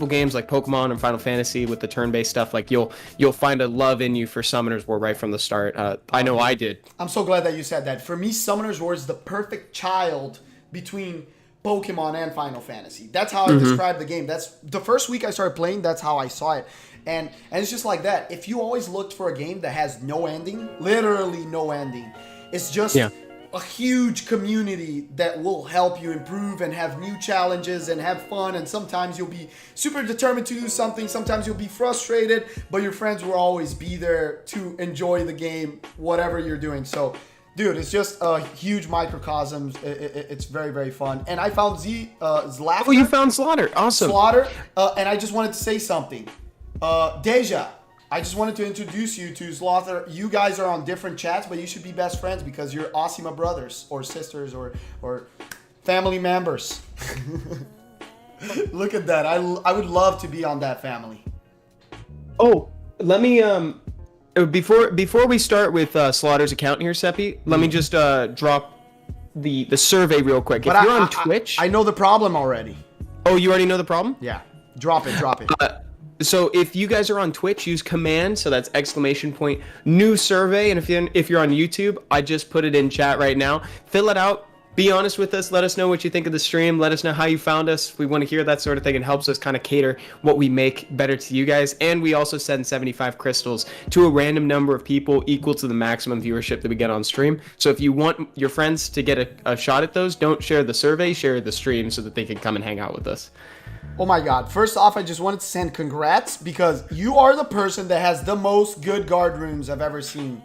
games like Pokemon and Final Fantasy with the turn-based stuff, like you'll find a love in you for Summoner's War right from the start. I know I did. I'm so glad that you said that. For me, Summoner's War is the perfect child between Pokemon and Final Fantasy. That's how I describe the game. That's the first week I started playing, that's how I saw it. And it's just like that. If you always looked for a game that has no ending, literally no ending, it's just a huge community that will help you improve and have new challenges and have fun. And sometimes you'll be super determined to do something. Sometimes you'll be frustrated, but your friends will always be there to enjoy the game, whatever you're doing. So, dude, it's just a huge microcosm. It's very, very fun. And I found Zlafter. Oh, you found Slaughter. Awesome. Slaughter. And I just wanted to say something. Deja, I just wanted to introduce you to Slaughter. You guys are on different chats, but you should be best friends because you're Osima brothers or sisters or family members. Look at that. I would love to be on that family. Oh, let me before we start with Slaughter's account here, Seppi, let me just drop the survey real quick. If you're on Twitch, I know the problem already. Oh, you already know the problem? Yeah. Drop it. So if you guys are on Twitch, use command, so that's ! new survey. And if you're on YouTube, I just put it in chat right now. Fill it out. Be honest with us. Let us know what you think of the stream. Let us know how you found us. We want to hear that sort of thing. It helps us kind of cater what we make better to you guys. And we also send 75 crystals to a random number of people equal to the maximum viewership that we get on stream. So if you want your friends to get a shot at those, don't share the survey, share the stream so that they can come and hang out with us. Oh my God. First off, I just wanted to send congrats because you are the person that has the most good guard runes I've ever seen.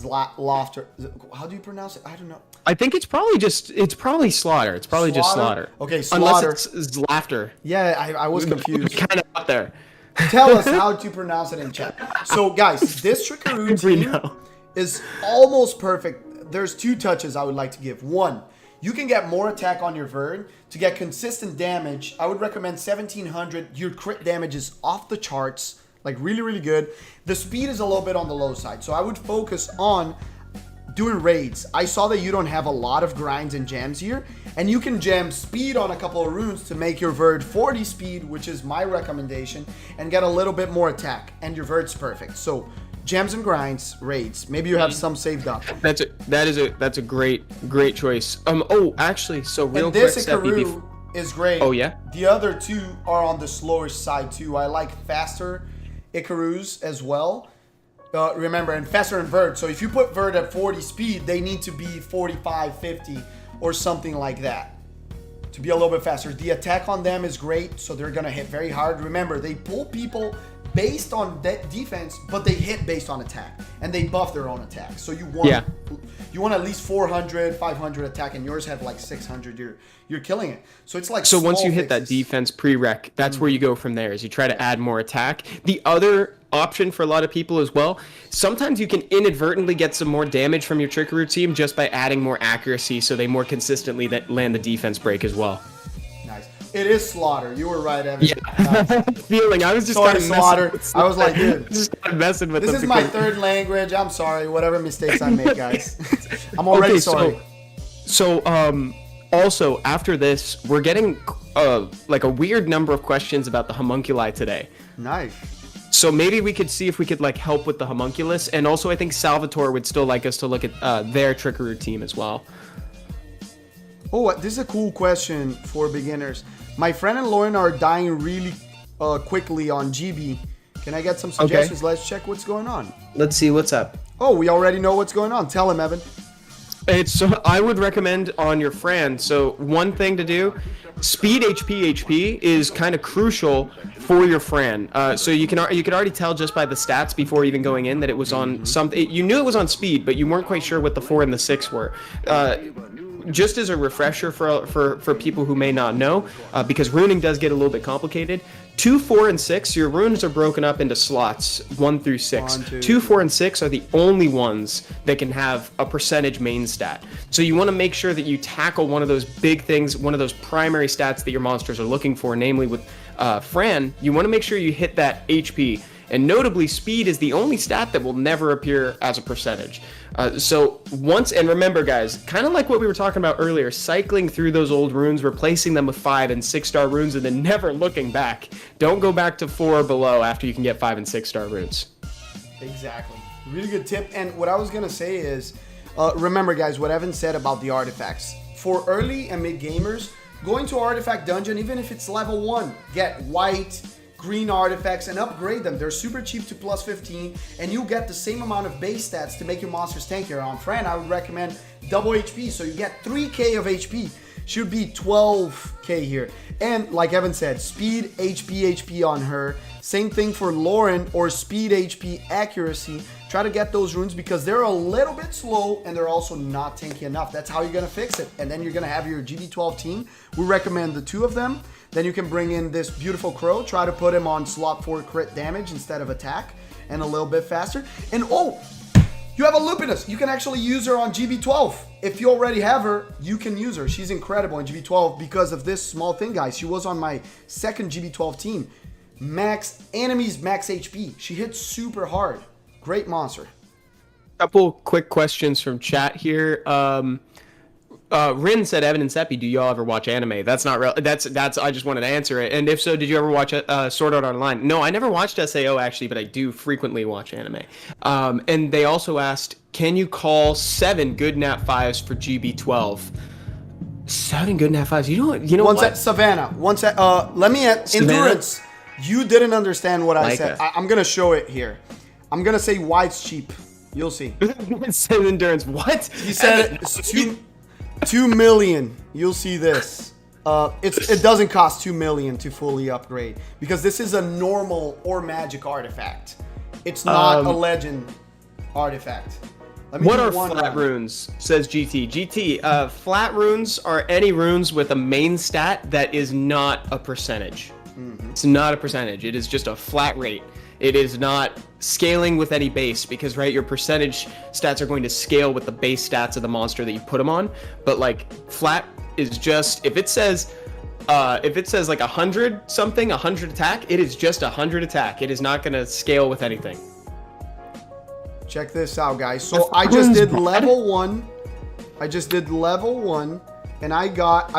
Lofter. How do you pronounce it? I don't know. I think it's probably Slaughter. It's probably just Slaughter. Okay, Slaughter. Unless it's Zlafter. Yeah, I was confused. Kind of out there. Tell us how to pronounce it in chat. So, guys, this trickaroo team is almost perfect. There's 2 touches I would like to give. 1, you can get more attack on your Verd. To get consistent damage, I would recommend 1700. Your crit damage is off the charts. Like, really, really good. The speed is a little bit on the low side. So, I would focus on doing raids. I saw that you don't have a lot of grinds and jams here. And you can jam speed on a couple of runes to make your Verd 40 speed, which is my recommendation. And get a little bit more attack. And your Verd's perfect. So, jams and grinds, raids. Maybe you have some saved up. That's a great choice. Oh, actually, so real and quick, this Seppi, Ikaru is great. Oh yeah. The other 2 are on the slower side too. I like faster Ikarus as well. Remember, and faster and Verd. So if you put Verd at 40 speed, they need to be 45, 50, or something like that to be a little bit faster. The attack on them is great, so they're gonna hit very hard. Remember, they pull people based on defense, but they hit based on attack, and they buff their own attack. So you want at least 400, 500 attack, and yours have like 600. You're killing it. So it's like so once you hit fixes. that defense prereq, that's where you go from there. Is you try to add more attack. The other option for a lot of people as well, sometimes you can inadvertently get some more damage from your trickaroo team just by adding more accuracy, so they more consistently land the defense break as well. Nice. It is Slaughter. You were right, Evan. Yeah. Nice. Feeling I was just Sorry, kind of Slaughter. I was like, dude, just kind of messing with this them is my because- 3rd language. I'm sorry. Whatever mistakes I make, guys. I'm already sorry. So also after this, we're getting like a weird number of questions about the homunculi today. Nice. So maybe we could see if we could like help with the homunculus, and also I think Salvatore would still like us to look at their trickaroo team as well. Oh, this is a cool question for beginners. My friend and Lauren are dying really quickly on GB. Can I get some suggestions? Okay. Let's check what's going on. Let's see what's up. Oh, we already know what's going on. Tell him, Evan. I would recommend on your Fran. So one thing to do, speed HP is kind of crucial for your Fran. So you could already tell just by the stats before even going in that it was on something. You knew it was on speed, but you weren't quite sure what the 4 and the 6 were. Just as a refresher for people who may not know, because runing does get a little bit complicated. 2, 4, and 6, your runes are broken up into slots 1 through 6. 2, 4, and 6 are the only ones that can have a percentage main stat. So you want to make sure that you tackle one of those big things, one of those primary stats that your monsters are looking for, namely with Fran, you want to make sure you hit that HP. And notably, speed is the only stat that will never appear as a percentage. And remember guys, kind of like what we were talking about earlier, cycling through those old runes, replacing them with 5 and 6 star runes, and then never looking back. Don't go back to 4 or below after you can get 5 and 6 star runes. Exactly. Really good tip. And what I was going to say is, remember guys, what Evan said about the artifacts. For early and mid gamers, going to Artifact Dungeon, even if it's level 1, get white, green artifacts and upgrade them. They're super cheap to plus 15, and you'll get the same amount of base stats to make your monsters tankier. On Fran, I would recommend double HP, so you get 3k of HP. Should be 12k here. And like Evan said, speed, HP on her. Same thing for Lauren, or speed, HP, accuracy. Try to get those runes because they're a little bit slow and they're also not tanky enough. That's how you're going to fix it. And then you're going to have your GB12 team. We recommend the 2 of them. Then you can bring in this beautiful crow. Try to put him on slot 4 crit damage instead of attack and a little bit faster. And oh, you have a Lupinus. You can actually use her on GB12. If you already have her, you can use her. She's incredible in GB12 because of this small thing, guys. She was on my second GB12 team. Max enemies, max HP. She hits super hard. Great monster. Couple quick questions from chat here. Rin said, Evan and Seppi, do y'all ever watch anime? That's not real. That's. I just wanted to answer it. And if so, did you ever watch Sword Art Online? No, I never watched SAO actually, but I do frequently watch anime. And they also asked, can you call 7 good nat 5s for GB12? 7 good nat 5s. You know Once what? at Savannah. Once at let me at Savannah? Endurance. You didn't understand what I Like said. a- I'm gonna show it here. I'm gonna say why it's cheap. You'll see. It said endurance. What? He said it's 2 million. You'll see this. It doesn't cost 2 million to fully upgrade because this is a normal or magic artifact. It's not a legend artifact. Let me What do are one flat round. runes? Says GT. GT, flat runes are any runes with a main stat that is not a percentage. It's not a percentage. It is just a flat rate. It is not scaling with any base because, right, your percentage stats are going to scale with the base stats of the monster that you put them on. But like flat is just, if it says like 100 something, 100 attack, it is just 100 attack. It is not going to scale with anything. Check this out, guys. So I just did level 1. I just did level 1. And I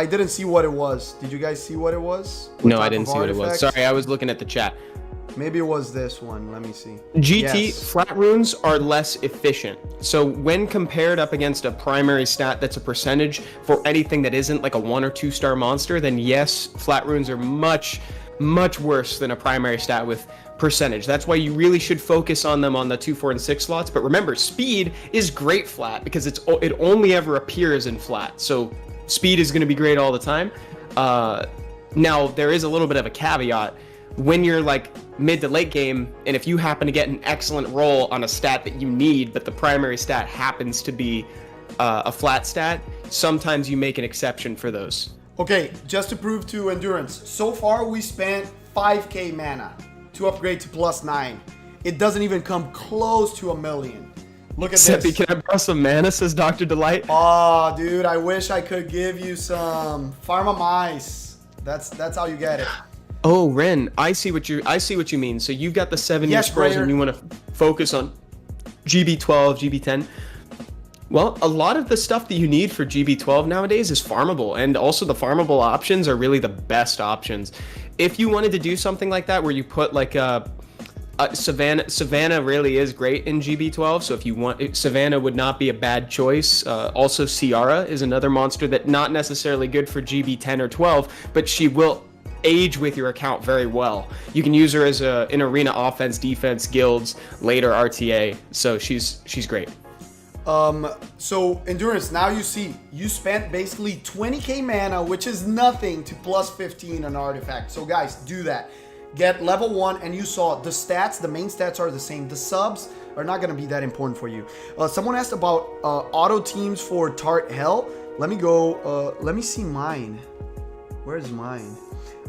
didn't see what it was. Did you guys see what it was? What No, I type didn't of see what it was. artifact? Sorry, I was looking at the chat. Maybe it was this one. Let me see. GT Yes. flat runes are less efficient. So when compared up against a primary stat that's a percentage for anything that isn't like a 1 or 2 star monster, then yes, flat runes are much worse than a primary stat with percentage. That's why you really should focus on them on the 2, 4, and 6 slots. But remember, speed is great flat because it only ever appears in flat. So speed is going to be great all the time. Now there is a little bit of a caveat. When you're like mid to late game, and if you happen to get an excellent roll on a stat that you need, but the primary stat happens to be a flat stat, sometimes you make an exception for those. Okay, just to prove to Endurance. So far, we spent 5k mana to upgrade to +9. It doesn't even come close to 1 million. Look at Seppi, this. can I borrow some mana, says Dr. Delight. Oh, dude, I wish I could give you some Pharma Mice. That's how you get it. Oh, Ren, I see what you mean. So you've got the 7-year Yes, scrolls Brayer. and you want to focus on GB12, GB10. Well, a lot of the stuff that you need for GB12 nowadays is farmable, and also the farmable options are really the best options. If you wanted to do something like that where you put like Savannah really is great in GB12, so if you want, Savannah would not be a bad choice. Also, Ciara is another monster that not necessarily good for GB10 or 12, but she will age with your account very well. You can use her as in arena offense, defense, guilds, later RTA, so she's great. So Endurance, now you see, you spent basically 20k mana, which is nothing to +15 an artifact. So guys, do that. Get level 1, and you saw the stats, the main stats are the same. The subs are not going to be that important for you. Someone asked about auto teams for Tart Hell. Let me go, let me see mine. Where's mine?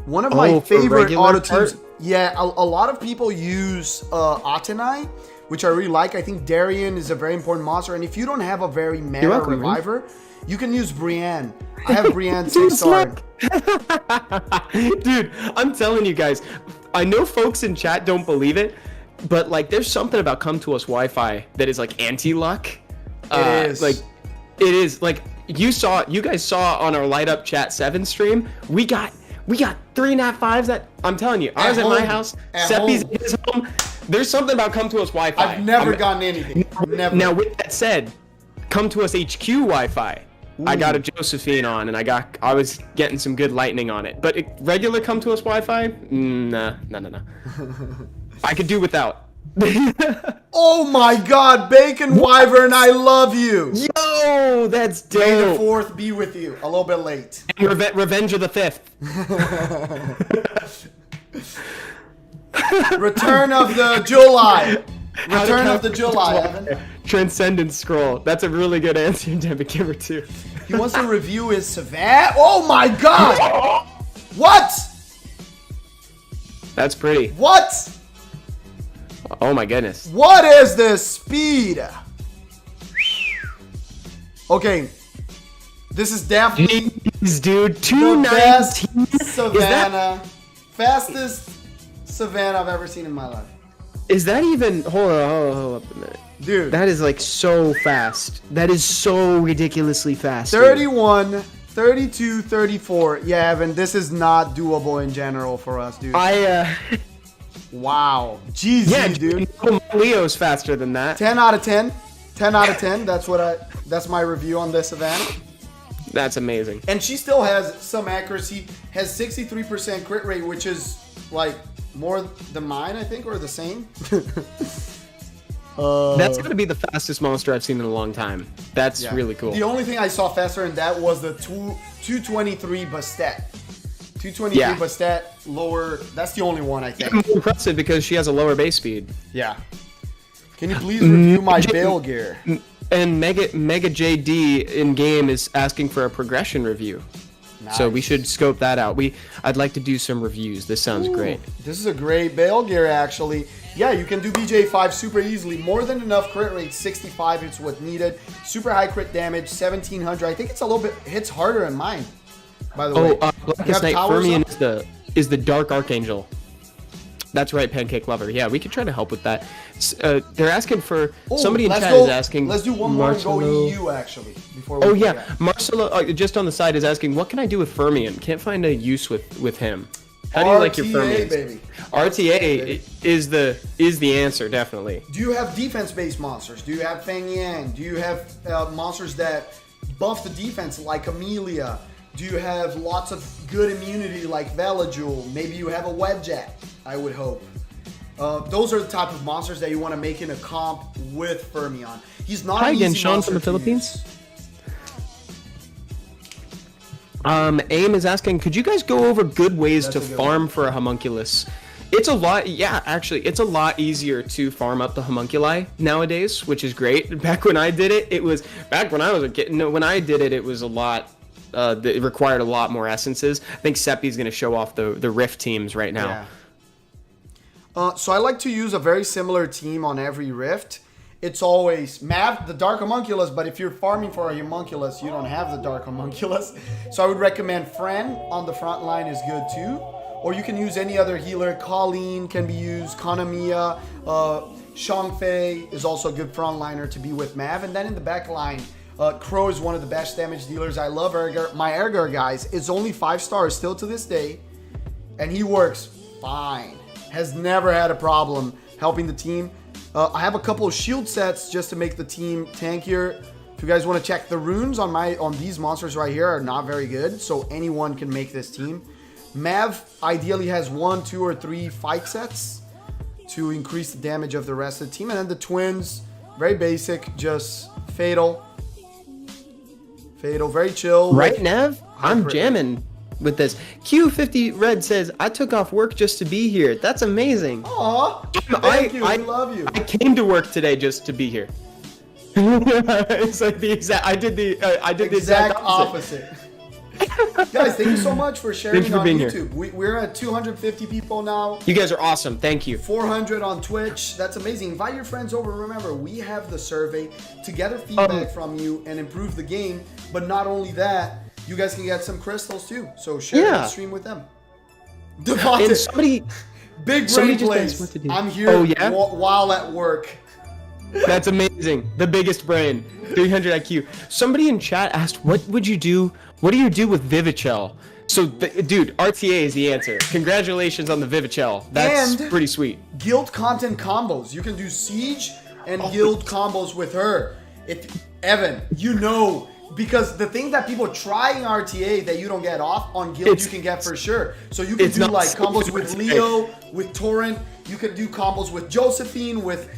One of my for favorite regular auto teams. Tart? Yeah, a lot of people use Atenai, which I really like. I think Darien is a very important monster. And if you don't have a very mana welcome, man. reviver, you can use Brienne. I have Brienne 6-star. Dude, I'm telling you guys, I know folks in chat don't believe it, but like there's something about Come To Us Wi-Fi that is like anti-luck. It is. Like, it is like you guys saw on our Light Up Chat 7 stream, we got 3 nat 5s that I'm telling you, I was at my home. house, At Seppi's home. in his home. There's something about Come To Us Wi-Fi. I've never gotten anything. Never. Now with that said, Come To Us HQ Wi-Fi. I got a Josephine on, and I was getting some good lightning on it. But regular come to us Wi-Fi? Nah. I could do without. Oh my God, Bacon Wyvern, I love you. Yo, that's May the dope. 4th be with you. A little bit late. And Revenge of the 5th. Return of the July. Return of the July, Evan. Transcendence Scroll. That's a really good answer, Debbie. Give her 2. He wants to review his Savannah. Oh my God! What? That's pretty. What? Oh my goodness. What is this speed? Okay. This is definitely Jeez, dude. the 219. best Savannah. Fastest Savannah I've ever seen in my life. Is that even... Hold up a minute. Dude. That is like so fast. That is so ridiculously fast. dude. 31, 32, 34. Yeah, Evan, this is not doable in general for us, dude. Wow. GG, Yeah, dude. Leo's faster than that. 10 out of 10. 10 out of 10. That's my review on this Savannah. That's amazing. And she still has some accuracy, has 63% crit rate, which is like more than mine, I think, or the same. That's gonna be the fastest monster I've seen in a long time. That's Yeah. really cool. The only thing I saw faster than that was the 223 Bastet. 223 Yeah. Bastet, lower. That's the only one, I think. More impressive because she has a lower base speed. Yeah. Can you please review my bail gear? And Mega JD in game is asking for a progression review. So we Nice. should scope that out. I'd like to do some reviews. This sounds great. This is a great bail gear, actually. Yeah, you can do BJ5 super easily. More than enough crit rate, 65 is what needed. Super high crit damage, 1700. I think it's a little bit, hits harder than mine, by the way. Oh, You Blackest have Knight towers Fermion up? is the Dark Archangel. That's right, Pancake Lover. Yeah, we could try to help with that. They're asking for Oh, somebody in let's chat go- is asking. Let's do one more and go Marcelo- EU, actually. Before we Oh yeah, forget. Marcelo just on the side is asking, what can I do with Fermion? Can't find a use with him. How do you like your RTA, Fermions? baby. RTA is the answer, definitely. Do you have defense-based monsters? Do you have Feng Yang? Do you have monsters that buff the defense like Amelia? Do you have lots of good immunity like Velajul? Maybe you have a Wedjet, I would hope. Those are the type of monsters that you want to make in a comp with Fermion. He's not Hi an again, easy Sean monster from the to Philippines. use. AIM is asking, could you guys go over good ways That's to a good farm for a homunculus? It's a lot, yeah, actually, it's a lot easier to farm up the homunculi nowadays, which is great. Back when I did it, back when I was a kid, no, when I did it, it was a lot, it required a lot more essences. I think Seppi's going to show off the Rift teams right now. Yeah. So I like to use a very similar team on every Rift. It's always Mav, the Dark Homunculus, but if you're farming for a Homunculus, you don't have the Dark Homunculus. So I would recommend Fren on the front line is good too. Or you can use any other healer. Colleen can be used. Kanamiya. Shangfei is also a good frontliner to be with Mav. And then in the back line, Crow is one of the best damage dealers. I love Ergar. My Ergar, guys, is only 5 stars still to this day. And he works fine. Has never had a problem helping the team. I have a couple of shield sets just to make the team tankier. If you guys want to check the runes on these monsters right here are not very good, so anyone can make this team. Mav ideally has 1, 2, or 3 fight sets to increase the damage of the rest of the team. And then the twins, very basic, just fatal, very chill. Right, Nev? I'm crit. jamming with this. Q50 Red says, I took off work just to be here. That's amazing. Aw, thank you. We love you. I came to work today just to be here. It's like the exact. I did the exact opposite. Guys, thank you so much for sharing Thank you for on being here. YouTube. We're at 250 people now. You guys are awesome. Thank you. 400 on Twitch. That's amazing. Invite your friends over. Remember, we have the survey to gather feedback from you and improve the game. But not only that, you guys can get some crystals too. So share the stream with them. And Devontae, somebody big somebody brain just asked what plays. to do. I'm here Oh, yeah? while at work. That's amazing. The biggest brain. 300 IQ. Somebody in chat asked, what do you do with Vivichel? So, dude, RTA is the answer. Congratulations on the Vivichel. That's And- pretty sweet. Guild content combos. You can do siege and guild combos with her. Evan, you know Because the things that people try in RTA that you don't get off on guild, you can get for sure. So you can it's do not like so combos good with to Leo, with Torrent. You can do combos with Josephine, with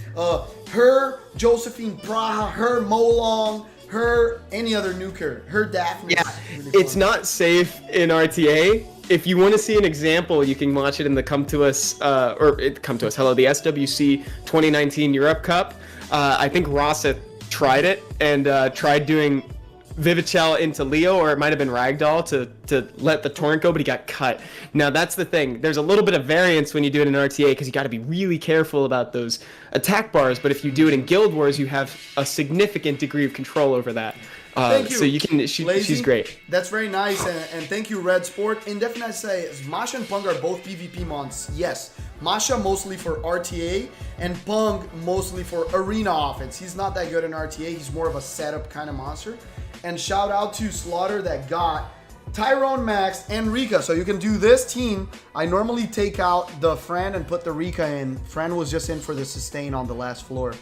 her Josephine Praha, her Molong, her any other nuker, her Daphne. Yeah, it's not safe in RTA. If you want to see an example, you can watch it in the Come to Us, hello, the SWC 2019 Europe Cup. I think Rossa tried it and tried doing Vivichel into Leo, or it might have been Ragdoll to let the torrent go, but he got cut. Now that's the thing. There's a little bit of variance when you do it in RTA because you got to be really careful about those attack bars. But if you do it in Guild Wars, you have a significant degree of control over that. Thank you. So you can. She's great. That's very nice, and thank you, Red Sport. Indefinite says Masha and Pung are both PvP mons. Yes, Masha mostly for RTA, and Pung mostly for arena offense. He's not that good in RTA. He's more of a setup kind of monster. And shout out to Slaughter that got Tyrone Max and Rika. So you can do this team. I normally take out the Fran and put the Rika in. Fran was just in for the sustain on the last floor.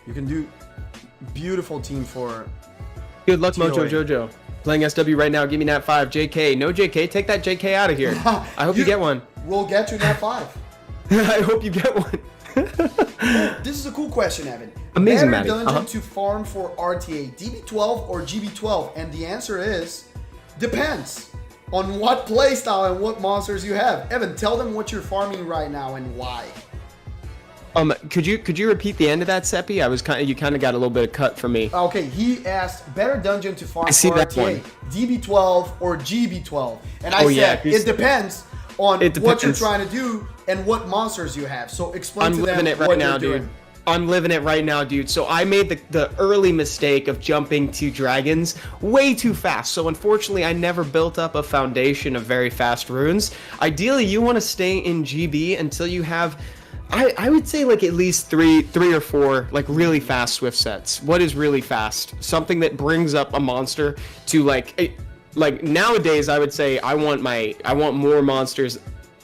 You can do beautiful team for Good luck, TOA. Mojo Jojo. Playing SW right now. Give me Nat 5. JK. No JK. Take that JK out of here. I hope you get one. We'll get you Nat 5. I hope you get one. This is a cool question, Evan. Amazing, Better Maddie. dungeon to farm for RTA, DB12 or GB12? And the answer is depends on what playstyle and what monsters you have. Evan, tell them what you're farming right now and why. Could you repeat the end of that, Seppi? You kind of got a little bit of cut from me. Okay, he asked better dungeon to farm I see for that RTA, one. DB12 or GB12? And I Oh, yeah, said it depends on It what you're depends. trying to do and what monsters you have. So explain I'm to living them it right what now, you're doing. dude. I'm living it right now, dude. So I made the early mistake of jumping to dragons way too fast. So unfortunately, I never built up a foundation of very fast runes. Ideally, you want to stay in GB until you have, I would say, like at least three or four like really fast swift sets. What is really fast? Something that brings up a monster to like nowadays. I would say I want more monsters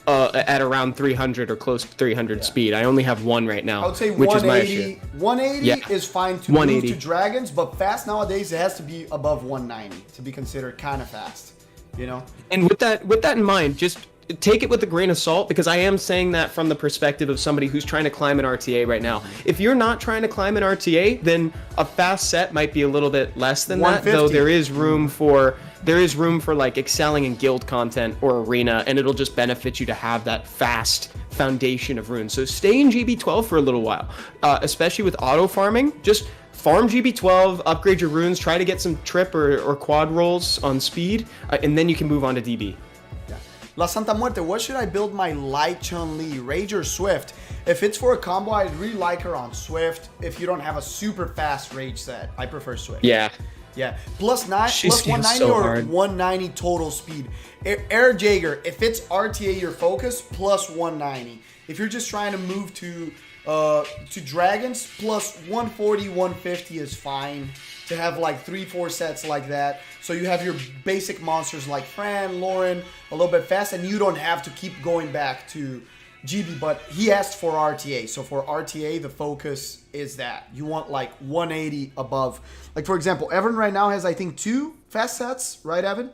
at around 300 or close to 300 speed. I only have one right now, I would say which is my 180. issue. 180 Yeah. is fine to move 180. to dragons, but fast nowadays it has to be above 190 to be considered kind of fast. You know? And with that in mind, just take it with a grain of salt, because I am saying that from the perspective of somebody who's trying to climb an RTA right now. If you're not trying to climb an RTA, then a fast set might be a little bit less than that, though 150. there is room for like excelling in guild content or arena, and it'll just benefit you to have that fast foundation of runes. So stay in GB12 for a little while, especially with auto farming. Just farm GB12, upgrade your runes, try to get some trip or quad rolls on speed, and then you can move on to DB. La Santa Muerte, what should I build my light Chun-Li, Rage or Swift? If it's for a combo, I'd really like her on Swift. If you don't have a super fast Rage set, I prefer Swift. Yeah. Yeah. She Plus scales 190 so or hard. 190 total speed. Air Jaeger, if it's RTA your focus, plus 190. If you're just trying to move to dragons, plus 140, 150 is fine. To have like 3-4 sets like that. So you have your basic monsters like Fran, Lauren, a little bit fast, and you don't have to keep going back to GB, but he asked for RTA. So for RTA, the focus is that. You want like 180 above. Like for example, Evan right now has I think 2 fast sets, right Evan?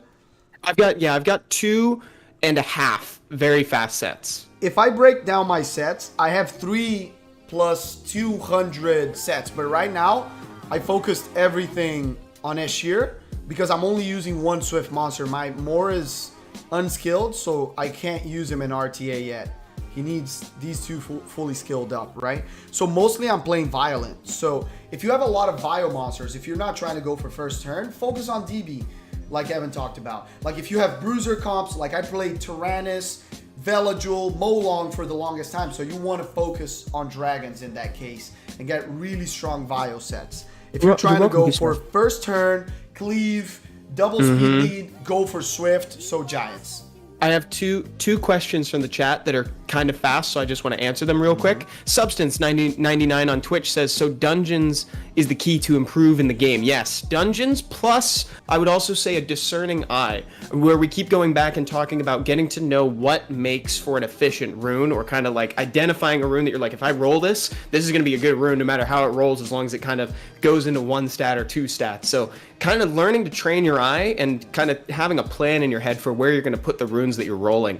I've got 2.5 very fast sets. If I break down my sets, I have 3 plus 200 sets, but right now I focused everything on Ashir because I'm only using one Swift monster. My Moore is unskilled, so I can't use him in RTA yet. He needs these two fully skilled up, right? So mostly I'm playing Violent. So if you have a lot of Vio monsters, if you're not trying to go for first turn, focus on DB, like Evan talked about. Like if you have Bruiser comps, like I played Tyrannus, Velajul, Molong for the longest time. So you want to focus on Dragons in that case and get really strong Vio sets. If you're trying to go for first turn, cleave, double speed lead, go for Swift, so Giants. I have two questions from the chat that are kind of fast, so I just want to answer them real quick. Substance 99 on Twitch says, so dungeons is the key to improve in the game. Yes, dungeons plus I would also say a discerning eye, where we keep going back and talking about getting to know what makes for an efficient rune, or kind of like identifying a rune that you're like, if I roll this is going to be a good rune no matter how it rolls, as long as it kind of goes into 1 stat or 2 stats. So kind of learning to train your eye and kind of having a plan in your head for where you're going to put the runes that you're rolling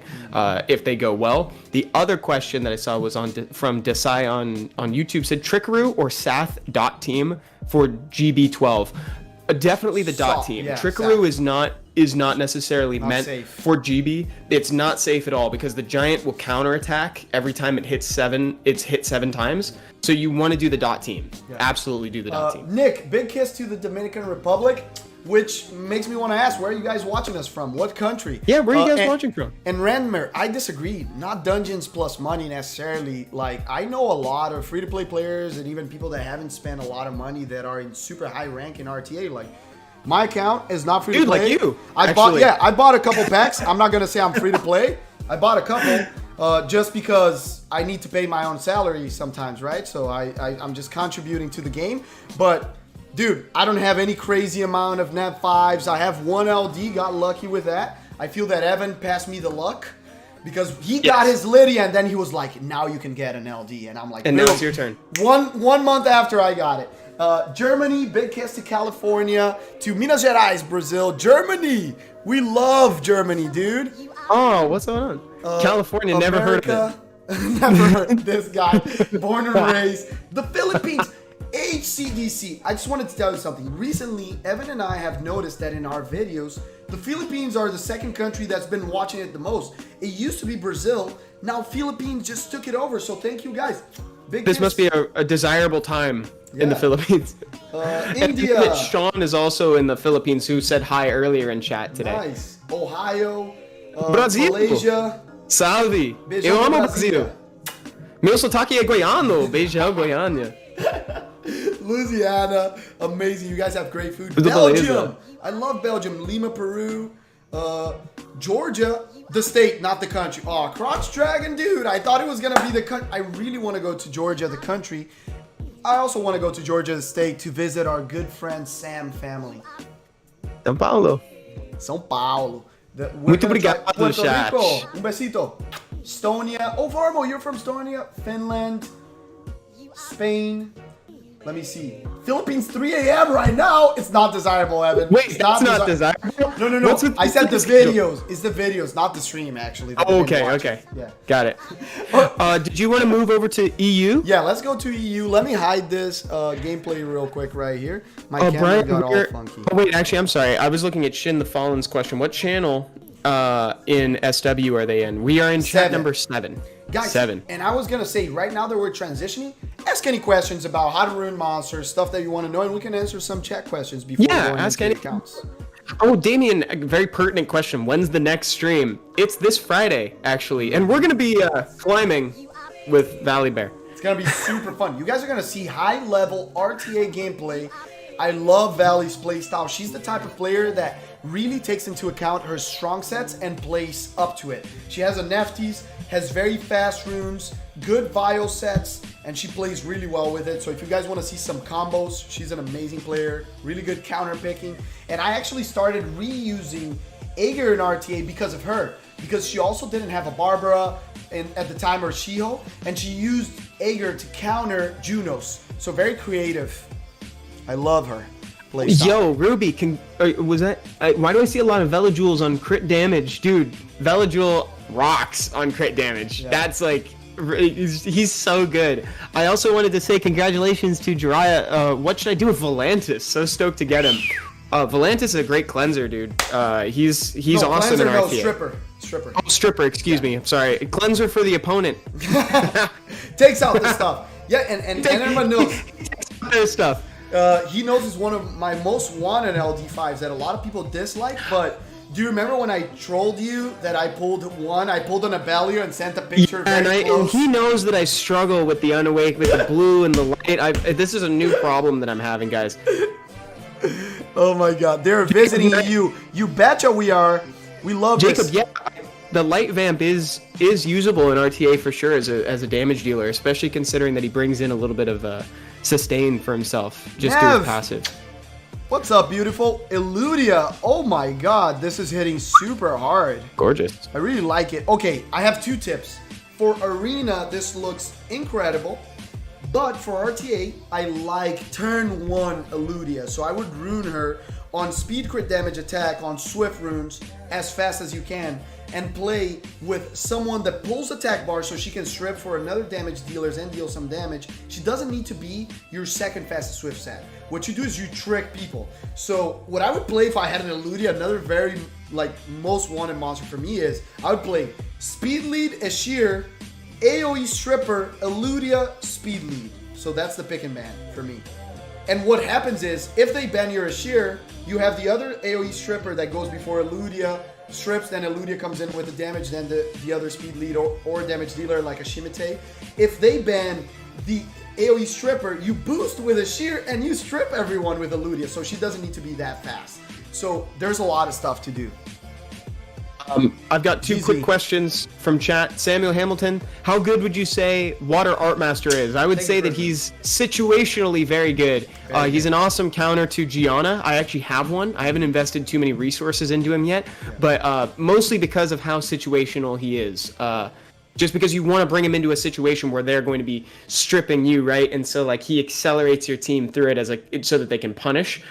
if they go well. The other question that I saw was from Desai on YouTube, said Trickaroo or Sath.team for GB12. Definitely the dot team. Yeah, Trickaroo is not necessarily meant safe. for GB. It's not safe at all because the giant will counterattack every time it hits 7. It's hit 7 times. So you want to do the dot team. Yeah. Absolutely do the dot team. Nick, big kiss to the Dominican Republic, which makes me want to ask, where are you guys watching us from? What country? Yeah, where are you guys watching from? And Ranmer, I disagree. Not dungeons plus money necessarily. Like, I know a lot of free-to-play players and even people that haven't spent a lot of money that are in super high rank in RTA. Like, my account is not free to play. Dude, like you. I bought a couple packs. I'm not gonna say I'm free to play. I bought a couple just because I need to pay my own salary sometimes, right? So I'm just contributing to the game. But dude, I don't have any crazy amount of net 5s. I have 1 LD. Got lucky with that. I feel that Evan passed me the luck because he got his Lydia and then he was like, "Now you can get an LD," and I'm like, "And now it's your turn." One month after I got it. Germany, big kiss to California, to Minas Gerais, Brazil. Germany, we love Germany, dude. Oh, what's going on? California, never heard of it. Never heard of this guy. Born and raised. The Philippines, HCDC. I just wanted to tell you something. Recently, Evan and I have noticed that in our videos, the Philippines are the second country that's been watching it the most. It used to be Brazil. Now Philippines just took it over. So thank you guys. This must be a desirable time in the Philippines. India. And Sean is also in the Philippines, who said hi earlier in chat today. Nice. Ohio. Brasil. Malaysia. Salve. Beijão Eu amo pra Brasil. Meu sotaque é goiano. Beijão, Goiânia. Louisiana. Amazing. You guys have great food. Tudo Belgium. beleza. I love Belgium. Lima, Peru. Georgia. The state, not the country. Oh, Crotch Dragon, dude. I thought it was going to be the country. I really want to go to Georgia, the country. I also want to go to Georgia, the state, to visit our good friend Sam family. São Paulo. São Paulo. Muito obrigado, Puerto chat. Rico. Un besito. Estonia. Oh, Varmo, you're from Estonia. Finland. Spain. Let me see. Philippines, 3 a.m. right now. It's not desirable, Evan. Wait, it's not desirable? No. I said the videos. It's the videos, not the stream, actually. Oh, okay. Yeah. Got it. Did you want to move over to EU? Yeah, let's go to EU. Let me hide this gameplay real quick right here. My camera got all funky. Oh, wait, actually, I'm sorry. I was looking at Shin the Fallen's question. What channel in SW are they in? We are in chat number 7. Guys, 7. And I was going to say, right now that we're transitioning, ask any questions about how to ruin monsters, stuff that you want to know, and we can answer some chat questions before going ask into any accounts. Oh, Damien, a very pertinent question. When's the next stream? It's this Friday, actually. And we're going to be climbing with Valley Bear. It's going to be super fun. You guys are going to see high-level RTA gameplay. I love Valley's playstyle. She's the type of player that really takes into account her strong sets and plays up to it. She has a Nefties, has very fast runes, good vial sets, and she plays really well with it. So if you guys want to see some combos, she's an amazing player, really good counter picking. And I actually started reusing Aegir in RTA because of her, because she also didn't have a Barbara at the time, or Shiho, and she used Aegir to counter Junos. So very creative. I love her. Yo, Ruby, was that? Why do I see a lot of Velajoules on crit damage? Dude, Velajoule rocks on crit damage. Yeah. That's like, he's so good. I also wanted to say congratulations to Jiraiya. What should I do with Volantis? So stoked to get him. Volantis is a great cleanser, dude. He's awesome in RTA. Stripper. Oh, stripper, excuse me. I'm sorry. Cleanser for the opponent. Takes out this stuff. Yeah, and everyone knows. This stuff. He knows it's one of my most wanted LD5s that a lot of people dislike, but do you remember when I trolled you that I pulled on a Bellier and sent a picture very close? He knows that I struggle with the Unawake, with the blue and the light. This is a new problem that I'm having, guys. Oh my god, they're visiting you. You betcha we are. We love Jacob, this. yeah. the light vamp is usable in RTA for sure as a damage dealer, especially considering that he brings in a little bit of sustain for himself just through his passive. What's up, beautiful? Eludia. Oh my god, this is hitting super hard. Gorgeous. I really like it. Okay, I have 2 tips. For Arena, this looks incredible. But for RTA, I like turn 1 Eludia. So I would rune her on speed crit damage attack on swift runes as fast as you can. And play with someone that pulls attack bar so she can strip for another damage dealers and deal some damage. She doesn't need to be your second fastest swift set. What you do is you trick people. So what I would play if I had an Eludia, another very most wanted monster for me is I would play Speed Lead, Ashir, AoE Stripper, Eludia, Speed Lead. So that's the pick and ban for me. And what happens is if they ban your Ashir, you have the other AoE Stripper that goes before Eludia, strips, then Eludia comes in with the damage, then the other speed lead or damage dealer like a Shimite. If they ban the AoE stripper, you boost with a shear and you strip everyone with Eludia, so she doesn't need to be that fast. So there's a lot of stuff to do. I've got 2 quick questions from chat. Samuel Hamilton, how good would you say Water Art Master is? I would say that he's situationally very good. He's an awesome counter to Gianna. I actually have one. I haven't invested too many resources into him yet, but mostly because of how situational he is. Just because you want to bring him into a situation where they're going to be stripping you, right? And so like he accelerates your team through it so that they can punish.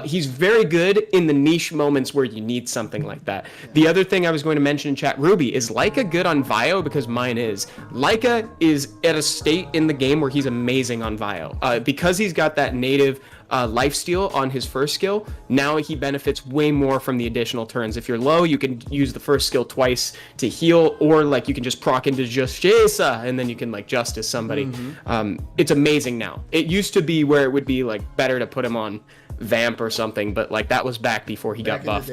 He's very good in the niche moments where you need something like that. The other thing I was going to mention in chat, Ruby, is Leica good on Vio? Because mine is. Leica is at a state in the game where he's amazing on Vio. Because he's got that native lifesteal on his first skill, now he benefits way more from the additional turns. If you're low, you can use the first skill twice to heal, or like you can just proc into Justice and then you can like Justice somebody. It's amazing now. It used to be where it would be like better to put him on Vamp or something, but like that was back before he got buffed.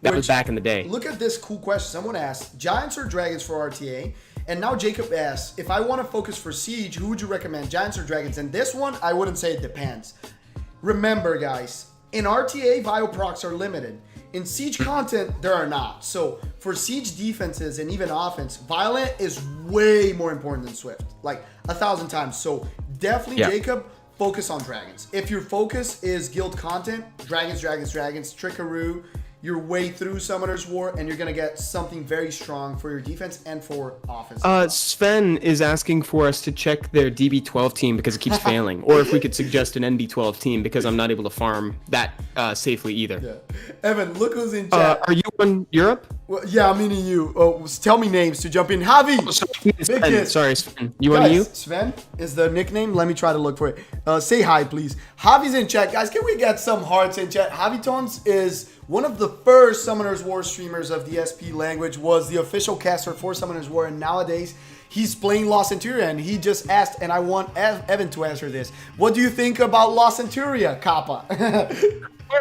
That was back in the day. Look at this cool question. Someone asked, Giants or Dragons for RTA? And now Jacob asks, if I want to focus for Siege, who would you recommend, Giants or Dragons? And this one, I wouldn't say it depends. Remember, guys, in RTA, Vio procs are limited. In Siege content, there are not. So for Siege defenses and even offense, Violent is way more important than Swift, like 1,000 times. So definitely, Jacob, focus on Dragons. If your focus is guild content, Dragons, Trickaroo, your way through Summoner's War, and you're going to get something very strong for your defense and for offense. Sven is asking for us to check their DB12 team because it keeps failing, or if we could suggest an NB12 team because I'm not able to farm that safely either. Yeah. Evan, look who's in chat. Are you in Europe? Well, yeah, I'm in EU. Oh, tell me names to jump in. Javi! Sven. Sorry, Sven. You want EU? Sven is the nickname. Let me try to look for it. Say hi, please. Javi's in chat. Guys, can we get some hearts in chat? Javi Tons is one of the first Summoner's War streamers of the SP language, was the official caster for Summoner's War, and nowadays he's playing Lost Centuria, and he just asked, and I want Evan to answer this. What do you think about Lost Centuria, Kappa?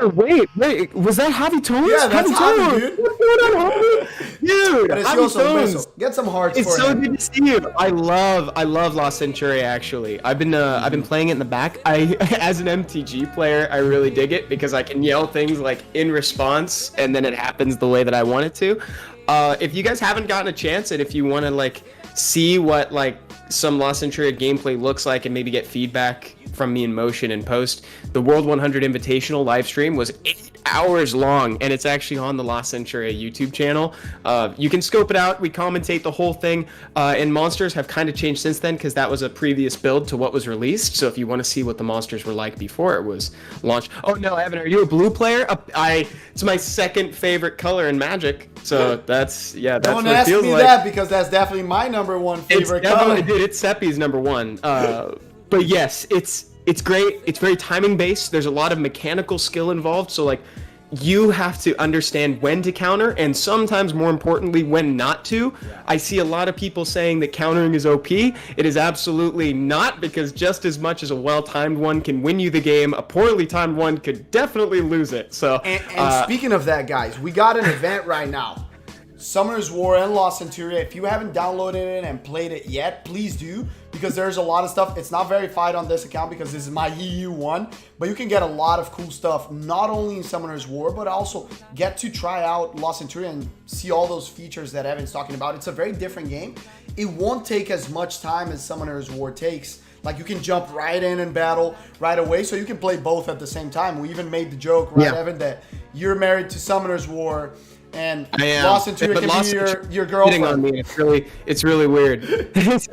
Wait, was that Javi Tones? Yeah, that's Javi, dude. What's going on, Javi? Dude, But it's Javi also Tones. Missile. Get some hearts It's for so him. good to see you. I love Lost Centuria actually. I've been playing it in the back. As an MTG player, I really dig it because I can yell things like in response and then it happens the way that I want it to. If you guys haven't gotten a chance and if you want to like see what like some Lost Centuria gameplay looks like and maybe get feedback from me in motion and post, the World 100 Invitational live stream was 8 hours long, and it's actually on the Lost Centuria YouTube channel. You can scope it out. We commentate the whole thing, and monsters have kind of changed since then because that was a previous build to what was released. So if you want to see what the monsters were like before it was launched. Oh no, Evan, are you a blue player? It's my second favorite color in Magic. So that's Don't what it ask feels me like. that because that's definitely my #1 favorite color. Dude, it's Seppi's #1. But yes, it's great. It's very timing based. There's a lot of mechanical skill involved. So like you have to understand when to counter and sometimes more importantly when not to. I see a lot of people saying that countering is OP. It is absolutely not, because just as much as a well-timed one can win you the game, a poorly timed one could definitely lose it. So And speaking of that, guys, we got an event right now. Summoner's War and Lost Centuria. If you haven't downloaded it and played it yet, please do, because there's a lot of stuff. It's not verified on this account because this is my EU one, but you can get a lot of cool stuff, not only in Summoner's War, but also get to try out Lost Centuria and see all those features that Evan's talking about. It's a very different game. It won't take as much time as Summoner's War takes. Like, you can jump right in and battle right away, so you can play both at the same time. We even made the joke, right, Evan, that you're married to Summoner's War, and Lost Centuria can be your girlfriend. On me. It's really weird. it's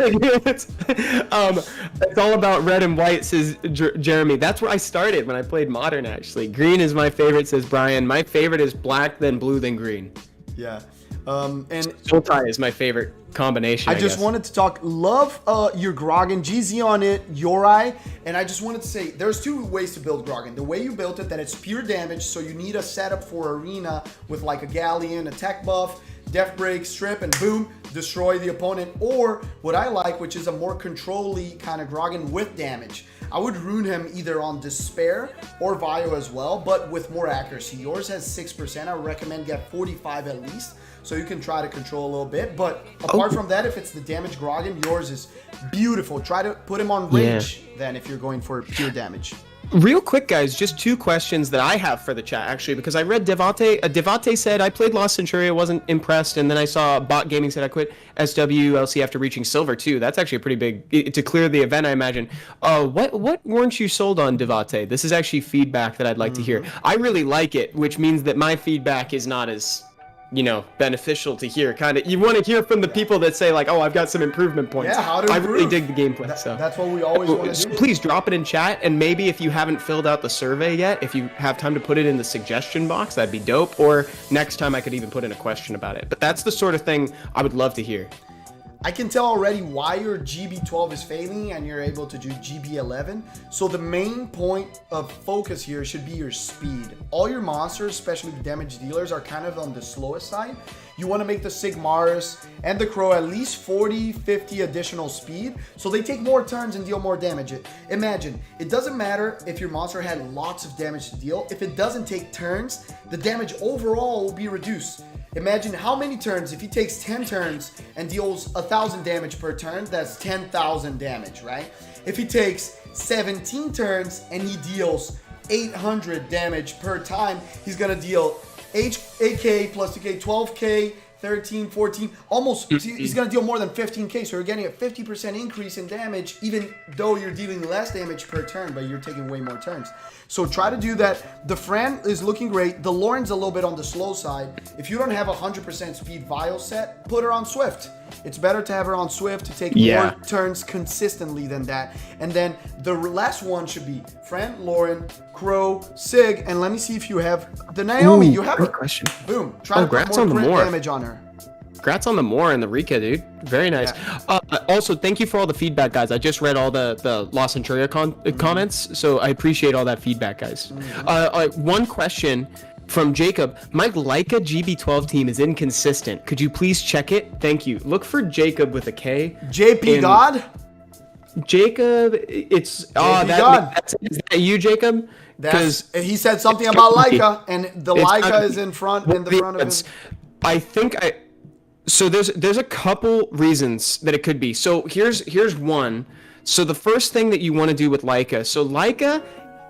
all about red and white, says Jeremy. That's where I started when I played Modern, actually. Green is my favorite, says Brian. My favorite is black, then blue, then green. Yeah. And Soul Tie is my favorite combination. I just wanted to talk, love your Grogan, GZ on it, Yorai, and I just wanted to say there's two ways to build Grogan. The way you built it, that it's pure damage, so you need a setup for arena with like a Galleon, attack buff, death break, strip, and boom, destroy the opponent. Or what I like, which is a more control-y kind of Grogan with damage. I would rune him either on Despair or Vio as well, but with more accuracy. Yours has 6%. I would recommend get 45 at least, so you can try to control a little bit. But apart from that, if it's the damage Grogan, yours is beautiful. Try to put him on range then if you're going for pure damage. Real quick, guys, just two questions that I have for the chat, actually, because I read Devate. Devate said, I played Lost Centuria, wasn't impressed, and then I saw Bot Gaming said I quit SWLC after reaching silver, too. That's actually a pretty big, to clear the event, I imagine. What weren't you sold on, Devate? This is actually feedback that I'd like to hear. I really like it, which means that my feedback is not as, beneficial to hear. Kind of, you want to hear from the people that say, like, oh, I've got some improvement points. Yeah, how to I improve. really dig the gameplay. So that's what we always want to do. Please drop it in chat, and maybe if you haven't filled out the survey yet, if you have time to put it in the suggestion box, that'd be dope. Or next time I could even put in a question about it. But that's the sort of thing I would love to hear. I can tell already why your GB12 is failing and you're able to do GB11. So the main point of focus here should be your speed. All your monsters, especially the damage dealers, are kind of on the slowest side. You want to make the Sigmaris and the Crow at least 40, 50 additional speed, so they take more turns and deal more damage. Imagine, it doesn't matter if your monster had lots of damage to deal. If it doesn't take turns, the damage overall will be reduced. Imagine how many turns, if he takes 10 turns and deals 1,000 damage per turn, that's 10,000 damage, right? If he takes 17 turns and he deals 800 damage per time, he's gonna deal 8k plus 2k, 12k, 13, 14, almost, he's going to deal more than 15k, so you're getting a 50% increase in damage, even though you're dealing less damage per turn, but you're taking way more turns. So try to do that. The Fran is looking great. The Lauren's a little bit on the slow side. If you don't have 100% speed Vile set, put her on Swift. It's better to have her on Swift to take more turns consistently than that. And then the last one should be Fran, Lauren, Crow, Sig, and let me see if you have the Naomi. You have great her. question. Boom. Try to put more crit damage on her. Congrats on the Moor and the Rika, dude. Very nice. Yeah. Also, thank you for all the feedback, guys. I just read all the Lost Centuria comments, so I appreciate all that feedback, guys. One question from Jacob. My Leica GB12 team is inconsistent. Could you please check it? Thank you. Look for Jacob with a K. JP God? Jacob, it's... is that you, Jacob? Because he said something about Leica, and the Leica is in the front of him. I think So there's a couple reasons that it could be. So here's one. So the first thing that you want to do with Leica. So Leica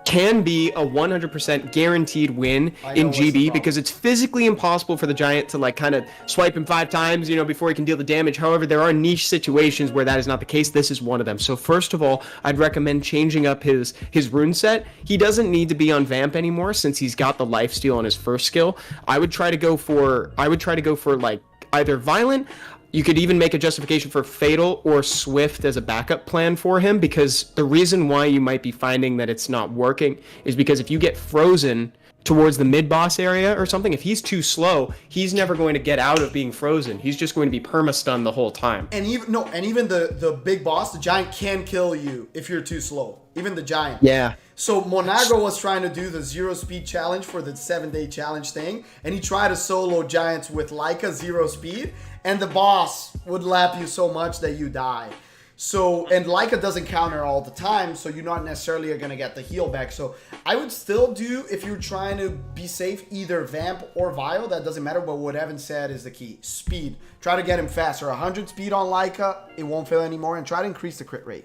can be a 100% guaranteed win in GB because it's physically impossible for the Giant to like kind of swipe him 5 times, before he can deal the damage. However, there are niche situations where that is not the case. This is one of them. So first of all, I'd recommend changing up his rune set. He doesn't need to be on Vamp anymore since he's got the lifesteal on his first skill. I would try to go for like either Violent. You could even make a justification for Fatal or Swift as a backup plan for him, because the reason why you might be finding that it's not working is because if you get frozen towards the mid-boss area or something, if he's too slow, he's never going to get out of being frozen. He's just going to be perma-stunned the whole time. And even the big boss, the Giant, can kill you if you're too slow. Even the Giant. Yeah. So Monago was trying to do the 0 speed challenge for the 7-day challenge thing, and he tried to solo Giants with Leica 0 speed, and the boss would lap you so much that you die. So, and Leica doesn't counter all the time, so you're not necessarily going to get the heal back. So I would still do, if you're trying to be safe, either Vamp or Vile. That doesn't matter, but what Evan said is the key. Speed. Try to get him faster. 100 speed on Leica, it won't fail anymore, and try to increase the crit rate.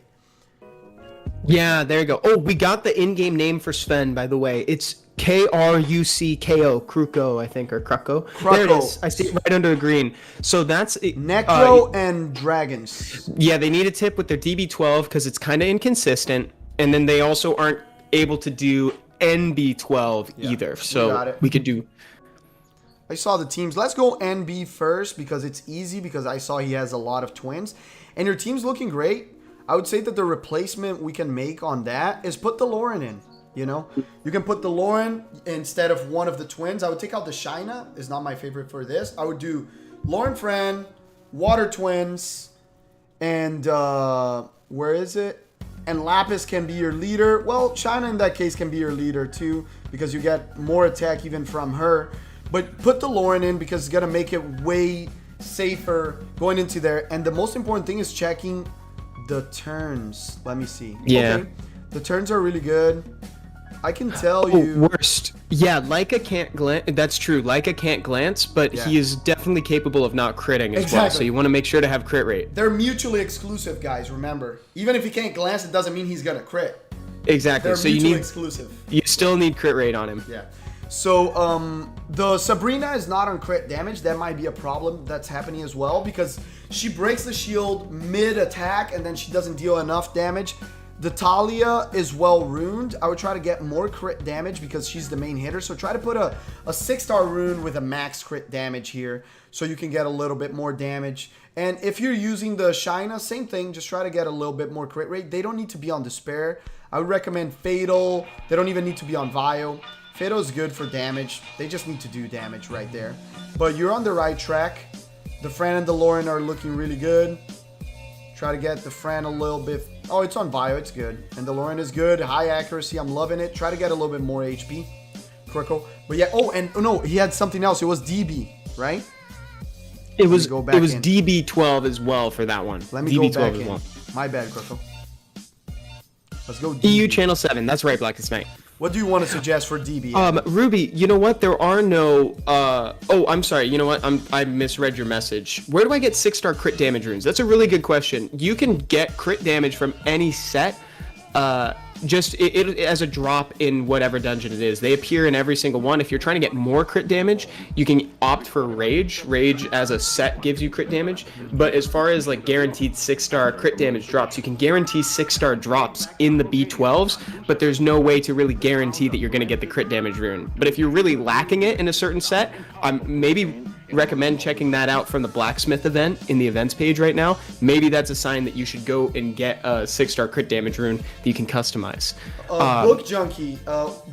Yeah, there you go. Oh, we got the in-game name for Sven, by the way. It's Krucko, Kruko, I think, or Krucko. There it is. I see it right under the green. So that's Necro and Dragons. Yeah, they need a tip with their DB12 because it's kind of inconsistent, and then they also aren't able to do NB12 either. So we could do. I saw the teams. Let's go NB first because it's easy because I saw he has a lot of twins, and your team's looking great. I would say that the replacement we can make on that is put the Lauren in. You know, you can put the Lauren instead of one of the twins. I would take out the Shina. Is not my favorite for this. I would do Lauren Fran, Water Twins, and where is it? And Lapis can be your leader. Well, Shina in that case can be your leader too because you get more attack even from her. But put the Lauren in because it's gonna make it way safer going into there. And the most important thing is checking the turns. Let me see. Yeah. Okay. The turns are really good. I can tell you. Worst. Yeah, Leica can't glance. That's true. Leica can't glance, but he is definitely capable of not critting as well. So you want to make sure to have crit rate. They're mutually exclusive, guys. Remember, even if he can't glance, it doesn't mean he's gonna crit. Exactly. They're So mutually you need exclusive. You still need crit rate on him. Yeah. So the Sabrina is not on crit damage. That might be a problem that's happening as well because she breaks the shield mid attack and then she doesn't deal enough damage. The Talia is well runed. I would try to get more crit damage because she's the main hitter. So try to put a 6-star rune with a max crit damage here so you can get a little bit more damage. And if you're using the Shina, same thing. Just try to get a little bit more crit rate. They don't need to be on Despair. I would recommend Fatal. They don't even need to be on Vio. Fatal is good for damage. They just need to do damage right there. But you're on the right track. The Fran and the Lauren are looking really good. Try to get the Fran a little bit. Oh, it's on Bio. It's good. And the Lauren is good. High accuracy. I'm loving it. Try to get a little bit more HP. Kroko. But yeah. Oh, and no, he had something else. It was DB, right? It was DB12 as well for that one. Let me DB12 go back as in. well. My bad, Kroko. Let's go DB. EU Channel 7. That's right, Blackest Knight. What do you want to suggest for DB? Ruby, you know what? There are no. Oh, I'm sorry. You know what? I misread your message. Where do I get 6-star crit damage runes? That's a really good question. You can get crit damage from any set. Just it as a drop in whatever dungeon it is. They appear in every single one. If you're trying to get more crit damage, you can opt for Rage. Rage as a set gives you crit damage. But as far as like guaranteed 6-star crit damage drops, you can guarantee 6-star drops in the B12s, but there's no way to really guarantee that you're going to get the crit damage rune. But if you're really lacking it in a certain set, maybe recommend checking that out from the blacksmith event in the events page right now. Maybe that's a sign that you should go and get a 6-star crit damage rune that you can customize. Book Junkie,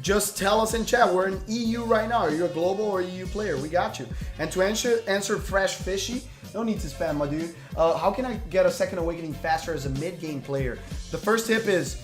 just tell us in chat. We're in EU right now. Are you a global or EU player? We got you. And to answer Fresh Fishy, no need to spam, my dude. How can I get a Second Awakening faster as a mid-game player? The first tip is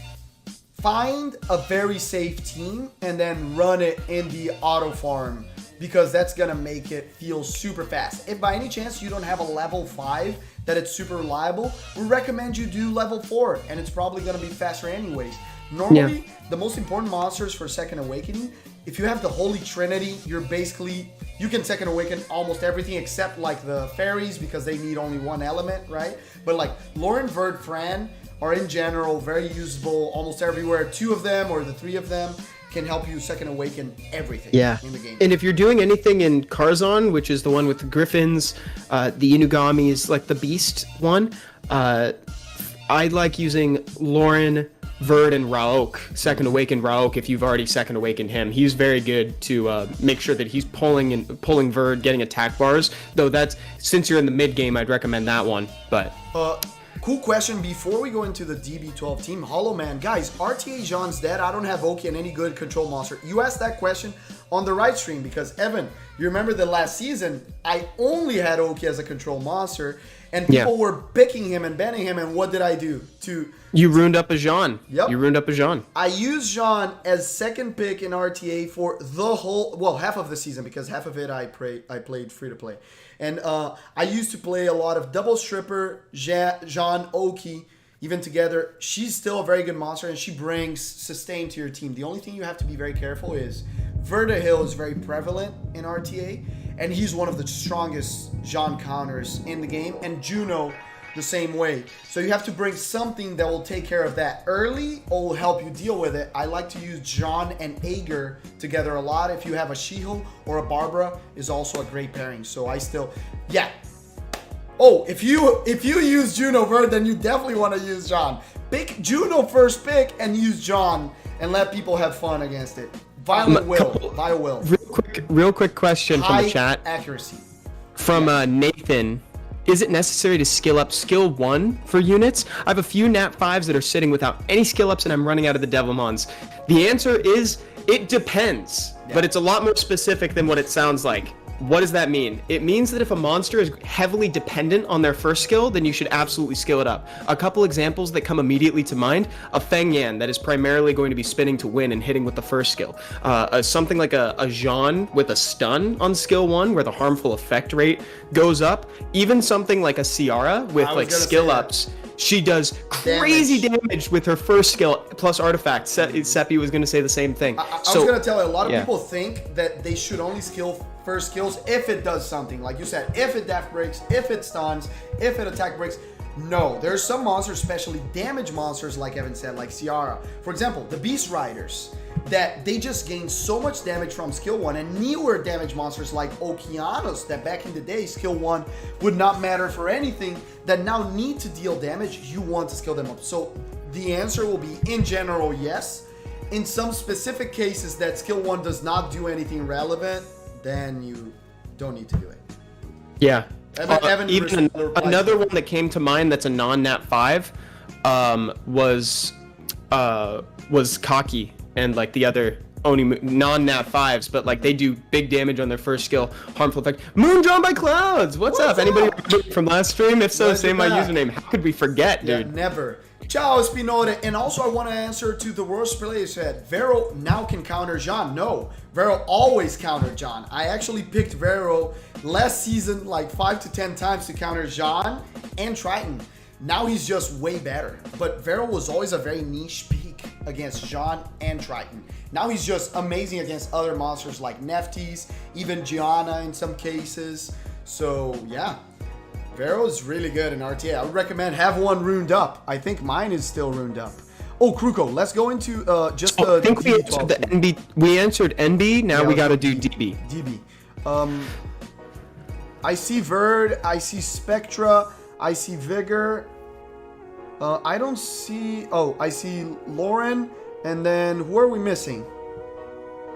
find a very safe team and then run it in the auto farm, because that's gonna make it feel super fast. If by any chance you don't have a level 5 that it's super reliable, we recommend you do level 4 and it's probably gonna be faster anyways. Normally, the most important monsters for Second Awakening, if you have the Holy Trinity, you can Second Awaken almost everything except like the fairies because they need only one element, right? But like Lauren, Verd, Fran are in general very usable almost everywhere. 2 of them or the 3 of them can help you Second Awaken everything in the game. And if you're doing anything in Karzon, which is the one with the Griffins, the Inugamis, like the Beast one, I like using Lauren, Verd, and Raok, Second Awaken Raok, if you've already Second Awakened him. He's very good to make sure that he's pulling Verd, getting attack bars. Though that's, since you're in the mid game, I'd recommend that one. But cool question before we go into the DB12 team. Hollow Man, guys, RTA Jean's dead. I don't have Oki and any good control monster. You asked that question on the right stream because, Evan, you remember the last season, I only had Oki as a control monster, and people were picking him and banning him, and what did I do? You ruined up a Jean. Yep. You ruined up a Jean. I used Jean as second pick in RTA for the whole, well, half of the season, because half of it I played free-to-play. And I used to play a lot of Double Stripper, Jean, Oki, even together, she's still a very good monster, and she brings sustain to your team. The only thing you have to be very careful is Vertihill is very prevalent in RTA, and he's one of the strongest Jean counters in the game, and Juno the same way. So you have to bring something that will take care of that early or will help you deal with it. I like to use John and Ager together a lot. If you have a Shiho or a Barbara, is also a great pairing. So I still, yeah. Oh, if you use Juno Vert, then you definitely want to use John. Pick Juno first pick and use John and let people have fun against it. Violent will. Real quick question from the chat. Accuracy. From Nathan. Is it necessary to skill up skill 1 for units? I have a few nat 5s that are sitting without any skill ups and I'm running out of the Devilmons. The answer is it depends, but it's a lot more specific than what it sounds like. What does that mean? It means that if a monster is heavily dependent on their first skill, then you should absolutely skill it up. A couple examples that come immediately to mind: a Feng Yan that is primarily going to be spinning to win and hitting with the first skill. Something like a Jean with a stun on skill 1 where the harmful effect rate goes up. Even something like a Ciara with like skill ups. She does crazy damage with her first skill plus artifact. Seppi was going to say the same thing. I was going to tell you, a lot of people think that they should only skill first skills if it does something. Like you said, if it death breaks, if it stuns, if it attack breaks. No, there's some monsters, especially damage monsters, like Evan said, like Ciara. For example, the Beast Riders, that they just gain so much damage from skill 1, and newer damage monsters like Okeanos, that back in the day, skill 1 would not matter for anything, that now need to deal damage, you want to skill them up. So the answer will be, in general, yes. In some specific cases that skill 1 does not do anything relevant, then you don't need to do it. Yeah. Evan even another one that came to mind that's a non-nat 5 was Kaki and like the other Oni non-nat 5s, but like they do big damage on their first skill, harmful effect. Moon drawn by clouds. What's up? Anybody from last stream? If so, say my username. How could we forget, dude? Yeah, never. Ciao, Spinoda. And also I want to answer to the worst player said, Vero now can counter Jean. No, Vero always countered Jean. I actually picked Vero last season like 5 to 10 times to counter Jean and Triton. Now he's just way better. But Vero was always a very niche pick against Jean and Triton. Now he's just amazing against other monsters like Neftis, even Gianna in some cases. So yeah. Vero is really good in RTA. I would recommend have one runed up. I think mine is still runed up. Oh, Kruko, let's go into just the. I think we answered the NB. We answered NB. Now we got to do DB. DB. I see Verd. I see Spectra. I see Vigor. I don't see. Oh, I see Lauren. And then who are we missing?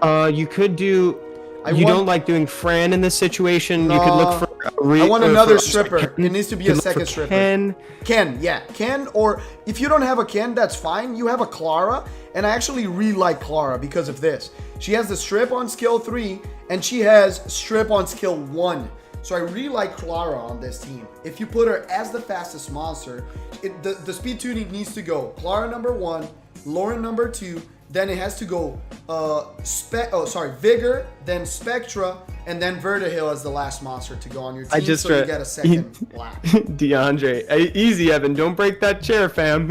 You could do. Don't like doing Fran in this situation. You could look for. I want another stripper. It needs to be a second stripper. Ken, yeah. Ken, or if you don't have a Ken, that's fine. You have a Clara, and I actually really like Clara because of this. She has the strip on skill 3, and she has strip on skill 1. So I really like Clara on this team. If you put her as the fastest monster, the speed tuning needs to go Clara number 1, Lauren number 2, then it has to go Vigor, then Spectra, and then Vertihill as the last monster to go on your team. So you get a second black. DeAndre, easy, Evan. Don't break that chair, fam.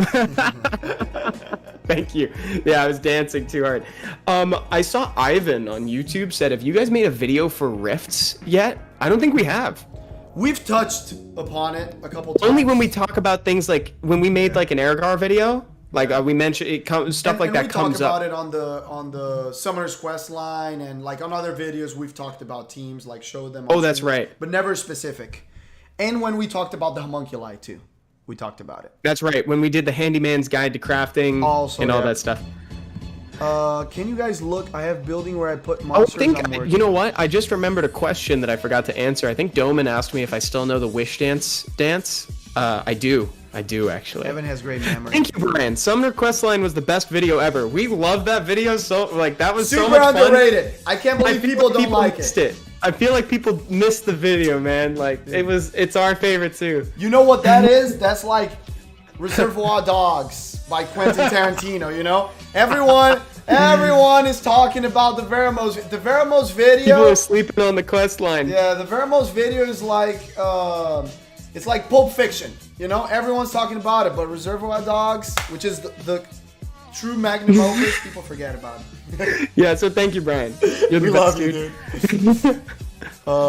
Thank you. Yeah, I was dancing too hard. I saw Ivan on YouTube said, have you guys made a video for Rifts yet? I don't think we have. We've touched upon it a couple times. Only when we talk about things like when we made like an Ergar video. Like we mentioned, it stuff like that comes up. We talk about it on the Summoner's Quest line, and like on other videos we've talked about teams, like show them. Oh, that's right. But never specific. And when we talked about the homunculi too, we talked about it. That's right. When we did the Handyman's Guide to Crafting and all that stuff. Can you guys look? I have building where I put monsters. You know what? I just remembered a question that I forgot to answer. I think Doman asked me if I still know the Wish dance. I do. I do, actually. Evan has great memory. Thank you, Brian. Summoner Questline was the best video ever. We love that video. That was so super much fun. underrated. I can't believe people don't like it. I feel like people missed the video, man. Like it's our favorite too. You know what that is? That's like Reservoir Dogs by Quentin Tarantino. You know, everyone is talking about the Veramos. The Veramos video. People are sleeping on the quest line. Yeah, the Veramos video is like it's like Pulp Fiction. You know, everyone's talking about it, but Reservoir Dogs, which is the true magnum opus, people forget about it. Yeah, so thank you, Brian. You're the We best, love you, dude. Check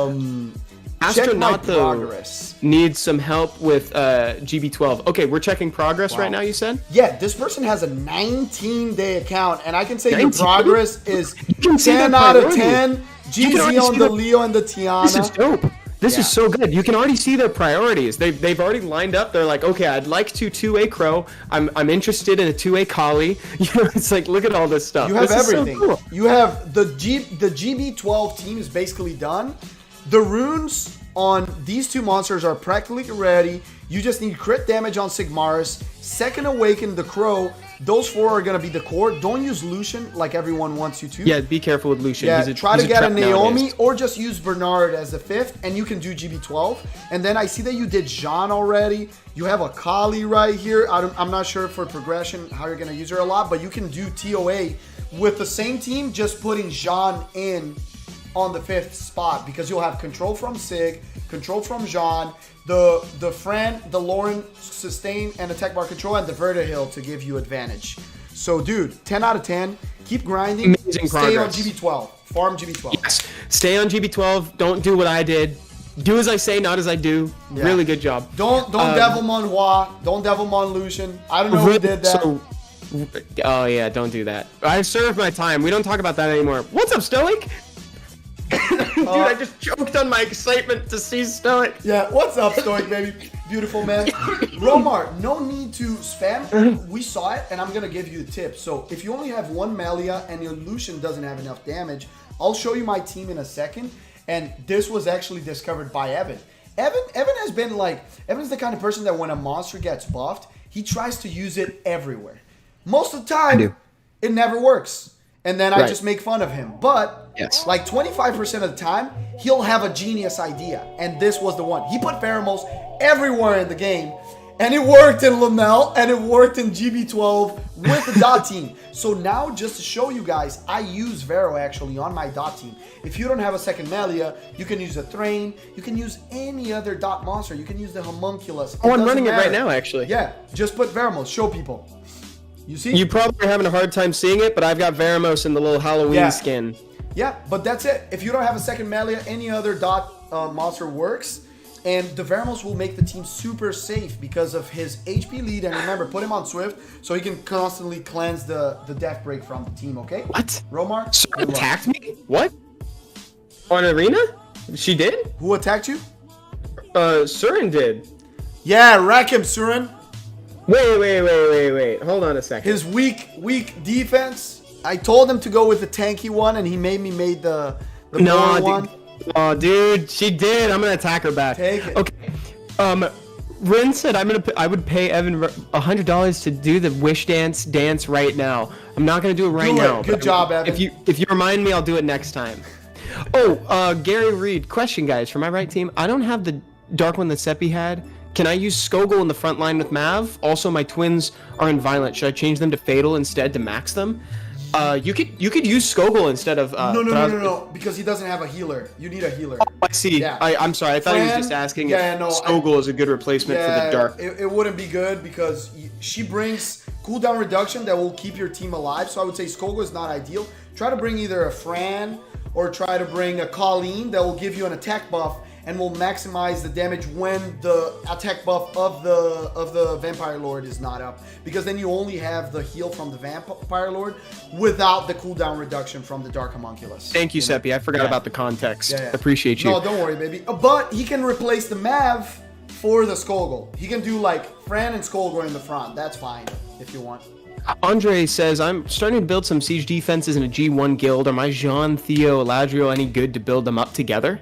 my Astronaut though progress. needs some help with GB12. Okay, we're checking progress right now, you said? Yeah, this person has a 19-day account, and I can say your 19? progress is can see 10 their out of priority. 10. You can already GZ on see the the- Leo and the Tiana. This is dope. This Yeah. is so good. You can already see their priorities. They've already lined up. They're like, okay, I'd like to 2A Crow. I'm interested in a 2A Collie. You know, it's like, look at all this stuff. You have This is so everything. cool. You have the GB12 team is basically done. The runes on these two monsters are practically ready. You just need crit damage on Sigmaris. Second Awaken the Crow. Those 4 are going to be the core. Don't use Lucian like everyone wants you to. Yeah, be careful with Lucian. Yeah, He's try to he's get a trap Naomi nowadays. or just use Bernard as the 5th, and you can do GB12. And then I see that you did Jean already. You have a Kali right here. I'm not sure for progression how you're going to use her a lot, but you can do TOA with the same team, just putting Jean in on the 5th spot, because you'll have control from Sig, control from Jean, the Fran, the Lauren sustain and attack bar control, and the Vertihill to give you advantage. So, dude, 10 out of 10. Keep grinding. Amazing Stay on progress. GB12. Farm GB12. Yes. Stay on GB12. Don't do what I did. Do as I say, not as I do. Yeah. Really good job. Don't Devilmon Hua. Don't Devilmon Lucian. I don't know who did that. So, oh yeah, don't do that. I served my time. We don't talk about that anymore. What's up, Stoic? Dude, I just choked on my excitement to see Stoic. Yeah, what's up, Stoic, baby? Beautiful, man. Romar, no need to spam. We saw it, and I'm going to give you a tip. So, if you only have one Melia and your Lucian doesn't have enough damage, I'll show you my team in a second. And this was actually discovered by Evan. Evan has been like, Evan's the kind of person that when a monster gets buffed, he tries to use it everywhere. Most of the time, it never works. And then I just make fun of him. But like 25% of the time, he'll have a genius idea. And this was the one. He put Pheromones everywhere in the game. And it worked in Lamel, and it worked in GB12 with the dot team. So now, just to show you guys, I use Vero actually on my dot team. If you don't have a second Melia, you can use a Thrain. You can use any other dot monster. You can use the Homunculus. Oh, I'm running it right now, actually. Yeah, just put Veromos. Show people. You see? You probably are having a hard time seeing it, but I've got Veromos in the little Halloween skin. Yeah, but that's it. If you don't have a second Melia, any other dot monster works. And the Veromos will make the team super safe because of his HP lead. And remember, put him on Swift so he can constantly cleanse the death break from the team, okay? What? Romar? Sir good luck. attacked me? What? On Arena? She did? Who attacked you? Surin did. Yeah, rack him, Surin. Wait. Hold on a second. His weak defense. I told him to go with the tanky one, and he made me the more one. Oh, dude, she did. I'm gonna attack her back. Take it. Okay. Rin said I would pay Evan $100 to do the wish dance right now. I'm not gonna do it right now. Good job, Evan. If you remind me, I'll do it next time. Oh, Gary Reed. Question, guys, for my right team. I don't have the dark one that Seppi had. Can I use Skogul in the front line with Mav? Also, my twins are in Violent. Should I change them to Fatal instead to max them? You could use Skogul instead of No, because he doesn't have a healer. You need a healer. I see. Yeah. I'm sorry. I thought he was Fran? just asking Yeah, if no, Skogul is a good replacement for the dark. It wouldn't be good because she brings cooldown reduction that will keep your team alive. So I would say Skogul is not ideal. Try to bring either a Fran or try to bring a Colleen that will give you an attack buff and will maximize the damage when the attack buff of the Vampire Lord is not up. Because then you only have the heal from the Vampire Lord without the cooldown reduction from the Dark Homunculus. Thank you, Seppi. I forgot about the context. Yeah. Appreciate you. No, don't worry, baby. But he can replace the Mav for the Skogul. He can do like Fran and Skogul in the front. That's fine if you want. Andre says, I'm starting to build some siege defenses in a G1 guild. Are my Jean, Theo, Eladriel any good to build them up together?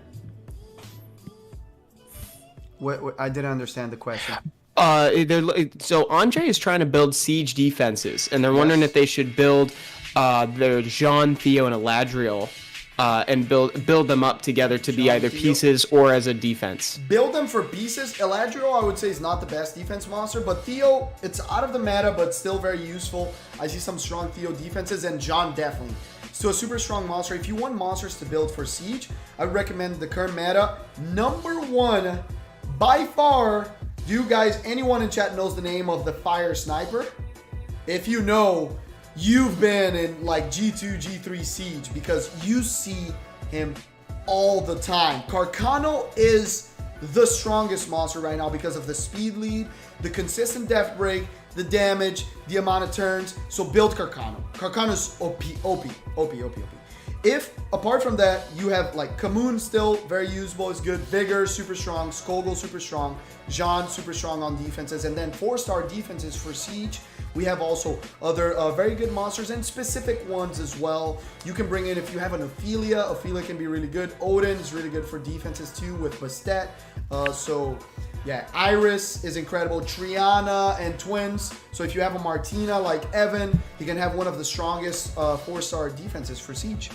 What, I didn't understand the question. So Andre is trying to build siege defenses, and they're wondering if they should build their Jean, Theo, and Eladriel, and build them up together to be either pieces or as a defense. Build them for pieces. Eladriel, I would say, is not the best defense monster, but Theo, it's out of the meta, but still very useful. I see some strong Theo defenses, and John definitely. So a super strong monster. If you want monsters to build for siege, I would recommend the current meta. Number one, by far, Do you guys, anyone in chat knows the name of the fire sniper? If you know, you've been in like G2, G3 Siege because you see him all the time. Carcano is the strongest monster right now because of the speed lead, the consistent death break, the damage, the amount of turns. So build Carcano. Carcano's OP. If, apart from that, you have like Kamoon still very usable, is good. Vigor, super strong. Skogel, super strong. Jean, super strong on defenses. And then 4-star defenses for Siege. We have also other very good monsters and specific ones as well. You can bring in, if you have an Ophelia, Ophelia can be really good. Odin is really good for defenses too with Bastet. So yeah, Iris is incredible. Triana and Twins. So if you have a Martina like Evan, he can have one of the strongest 4-star defenses for Siege.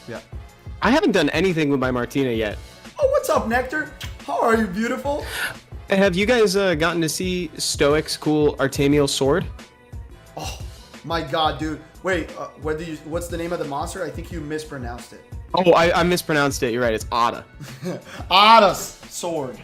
Yeah. I haven't done anything with my Martina yet. Oh, what's up, Nectar? How are you, beautiful? Have you guys gotten to see Stoic's cool Artemiel sword? Oh my god, dude. Wait, what's the name of the monster? I think you mispronounced it. Oh, I mispronounced it. You're right. It's Ada. Ada's sword.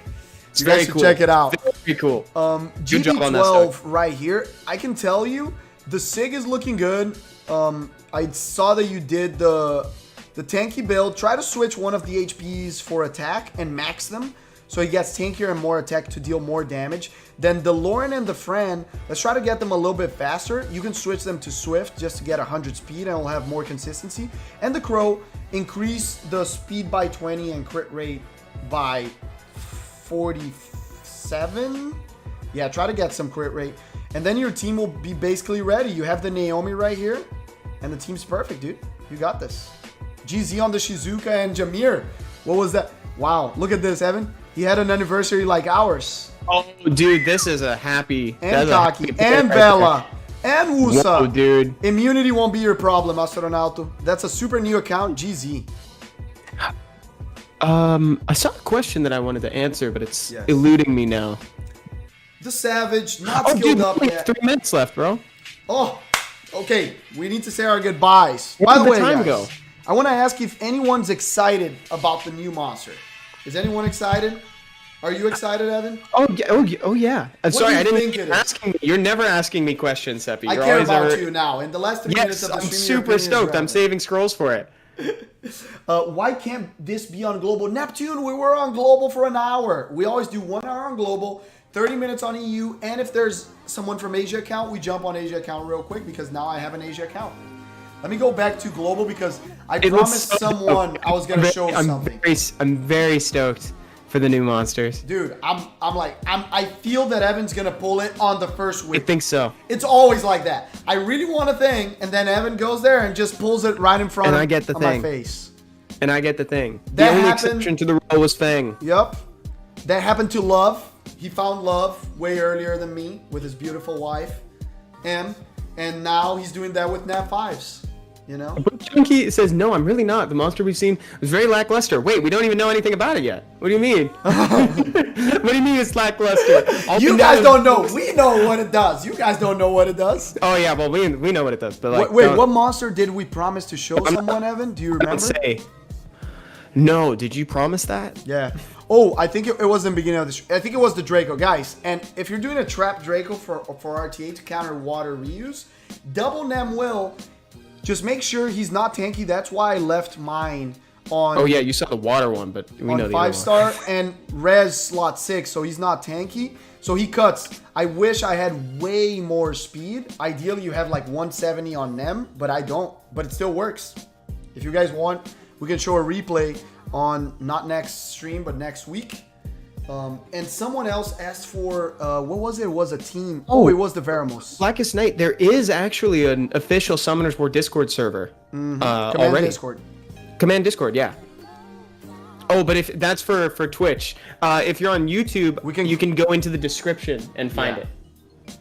It's You very guys should cool. check it out. Very cool. Good job on that, GB12 Stoic. right here. I can tell you, the SIG is looking good. I saw that you did the tanky build. Try to switch one of the HPs for attack and max them, so he gets tankier and more attack to deal more damage. Then the Lauren and the Fran, let's try to get them a little bit faster. You can switch them to Swift just to get 100 speed and we'll have more consistency. And the Crow, increase the speed by 20 and crit rate by 47. Yeah, try to get some crit rate. And then your team will be basically ready. You have the Naomi right here and the team's perfect, dude. You got this. GZ on the Shizuka and Jameer. What was that? Wow, look at this, Evan. He had an anniversary like ours. Oh, dude, this is a happy. And that's a Kaki, happy and right Bella, and Wusa. Whoa, dude. Immunity won't be your problem, Astronauto. That's a super new account, GZ. I saw a question that I wanted to answer, but it's Yes. eluding me now. The Savage, not Oh, skilled dude, up we have yet. 3 minutes left, bro. Oh, okay. We need to say our goodbyes. Where By did the way, the time guys, go? I want to ask if anyone's excited about the new monster. Is anyone excited? Are you excited, Evan? Oh yeah. I'm sorry, do you I didn't think think it is? asking me. You're never asking me questions, Seppi. I You're care always about ever- you now. In the last 3 minutes Yes, of the I'm stream, your super opinion is stoked. I'm relevant. saving scrolls for it. Why can't this be on Global? Neptune, we were on Global for an hour. We always do 1 hour on Global, 30 minutes on EU, and if there's someone from Asia account, we jump on Asia account real quick because now I have an Asia account. Let me go back to Global because I It promised looks so someone dope. I was gonna show I'm something. I'm very stoked for the new monsters. Dude, I feel that Evan's gonna pull it on the first I week. think so. It's always like that. I really want a thing, and then Evan goes there and just pulls it right in front And of I get the my thing. face. And I get the thing. That The only happened- exception to the rule was Fang. Yup. That happened to Love. He found love way earlier than me with his beautiful wife, M. And now he's doing that with Nat 5s. You know? But Chunky says, no, I'm really not. The monster we've seen was very lackluster. Wait, we don't even know anything about it yet. What do you mean? What do you mean it's lackluster? All You we guys know don't know. We know what it does. You guys don't know what it does. Oh, yeah, well, we know what it does. But like, Wait, don't- what monster did we promise to show I'm not- someone, Evan? Do you don't remember? say. No, did you promise that? Yeah. Oh, I think it was in the beginning of this. I think it was the Draco, guys. And if you're doing a trap Draco for RTA to counter water reuse, double Nem will. Just make sure he's not tanky. That's why I left mine on. Oh, yeah, you saw the water one, but we know on the other 5-star and res slot 6, so he's not tanky. So he cuts. I wish I had way more speed. Ideally, you have like 170 on Nem, but I don't. But it still works. If you guys want, we can show a replay on not next stream, but next week. And someone else asked for, what was it? It was a team. Oh, it was the Veramos. Blackest Night, there is actually an official Summoners War Discord server Command already. Discord. Command Discord, yeah. Oh, but if that's for Twitch, if you're on YouTube, you can go into the description and find Yeah. it.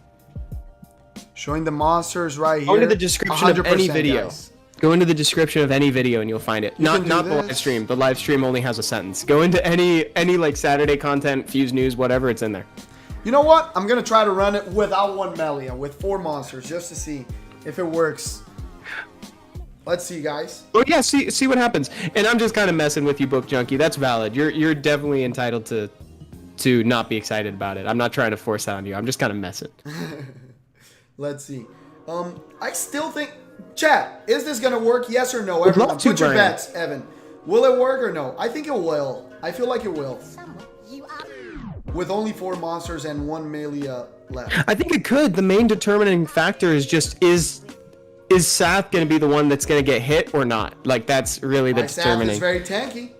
Showing the monsters right here. Go into the description of any 100%, video. guys. Go into the description of any video and you'll find it. can Not do the this. live stream. The live stream only has a sentence. Go into any like Saturday content, Fuse News, whatever, it's in there. You know what? I'm going to try to run it without one Melia, with 4 monsters, just to see if it works. Let's see, guys. Oh yeah, see what happens. And I'm just kind of messing with you, Book Junkie. That's valid. You're definitely entitled to to not be excited about it. I'm not trying to force that on you. I'm just kind of messing. Let's see. I still think, chat, is this gonna work? Yes or no? Would Everyone, love to, put your Brian. bets, Evan. Will it work or no? I think it will. I feel like it will. With only 4 monsters and 1 melee left. I think it could. The main determining factor is just is Sath going to be the one that's going to get hit or not? Like, that's really the My Sath determining. is very tanky.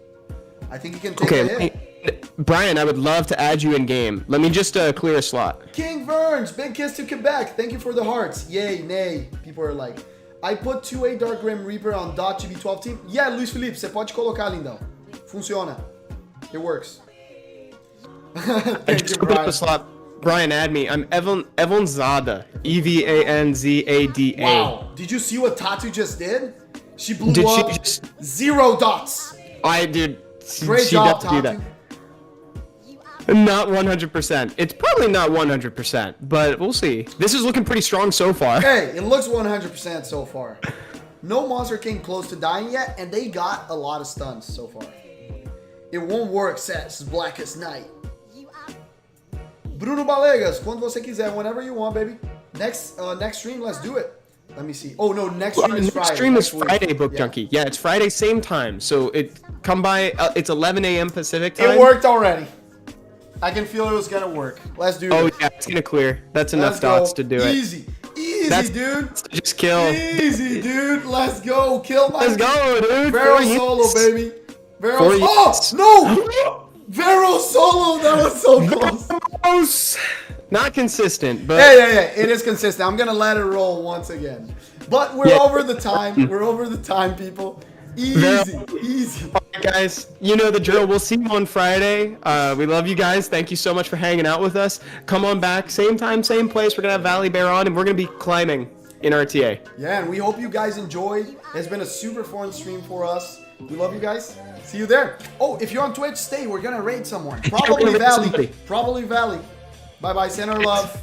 I think he can take Okay, a hit. Brian, I would love to add you in game. Let me just clear a slot. King Verns, big kiss to Quebec. Thank you for the hearts. Yay, nay. People are like, I put 2A Dark Grim Reaper on .gb12 team. Yeah, Luiz Felipe, você pode colocar, lindão. Funciona. It works. I Thank just you, opened up Brian. a slot. Brian, add me. I'm Evanzada. Evanzada. Wow. Did you see what Tatu just did? She blew Did she up just- 0 dots. I did. Great she job, does do Tatu. that. Not 100%. It's probably not 100%, but we'll see. This is looking pretty strong so far. Hey, it looks 100% so far. No monster came close to dying yet, and they got a lot of stuns so far. It won't work, says Blackest Night. Bruno Balegas, quando você quiser, whenever you want, baby. Next stream, let's do it. Let me see. Oh no, next stream is Next Friday. stream is next week. Friday, Book Yeah. Junkie. Yeah, it's Friday, same time. So come by. It's 11 a.m. Pacific time. It worked already. I can feel it was gonna work. Let's do Oh this. yeah, it's gonna clear. That's enough Let's go. dots to do it. Easy, That's dude. just kill. Easy, dude. Let's go. Kill my. Let's go, dude. Vero For solo, you. baby. Vero. For you. Oh no! Vero solo. That was so close. Close. Not consistent, but Yeah. It is consistent. I'm gonna let it roll once again. But we're Yeah. over the time. We're over the time, people. Easy. Alright, guys, you know the drill. We'll see you on Friday. We love you guys. Thank you so much for hanging out with us. Come on back, same time, same place. We're gonna have Valley Bear on, and we're gonna be climbing in RTA. Yeah, and we hope you guys enjoyed. It's been a super fun stream for us. We love you guys. See you there. Oh, if you're on Twitch, stay. We're gonna raid someone. Probably raid Valley. somebody. Probably Valley. Bye bye. Send her love.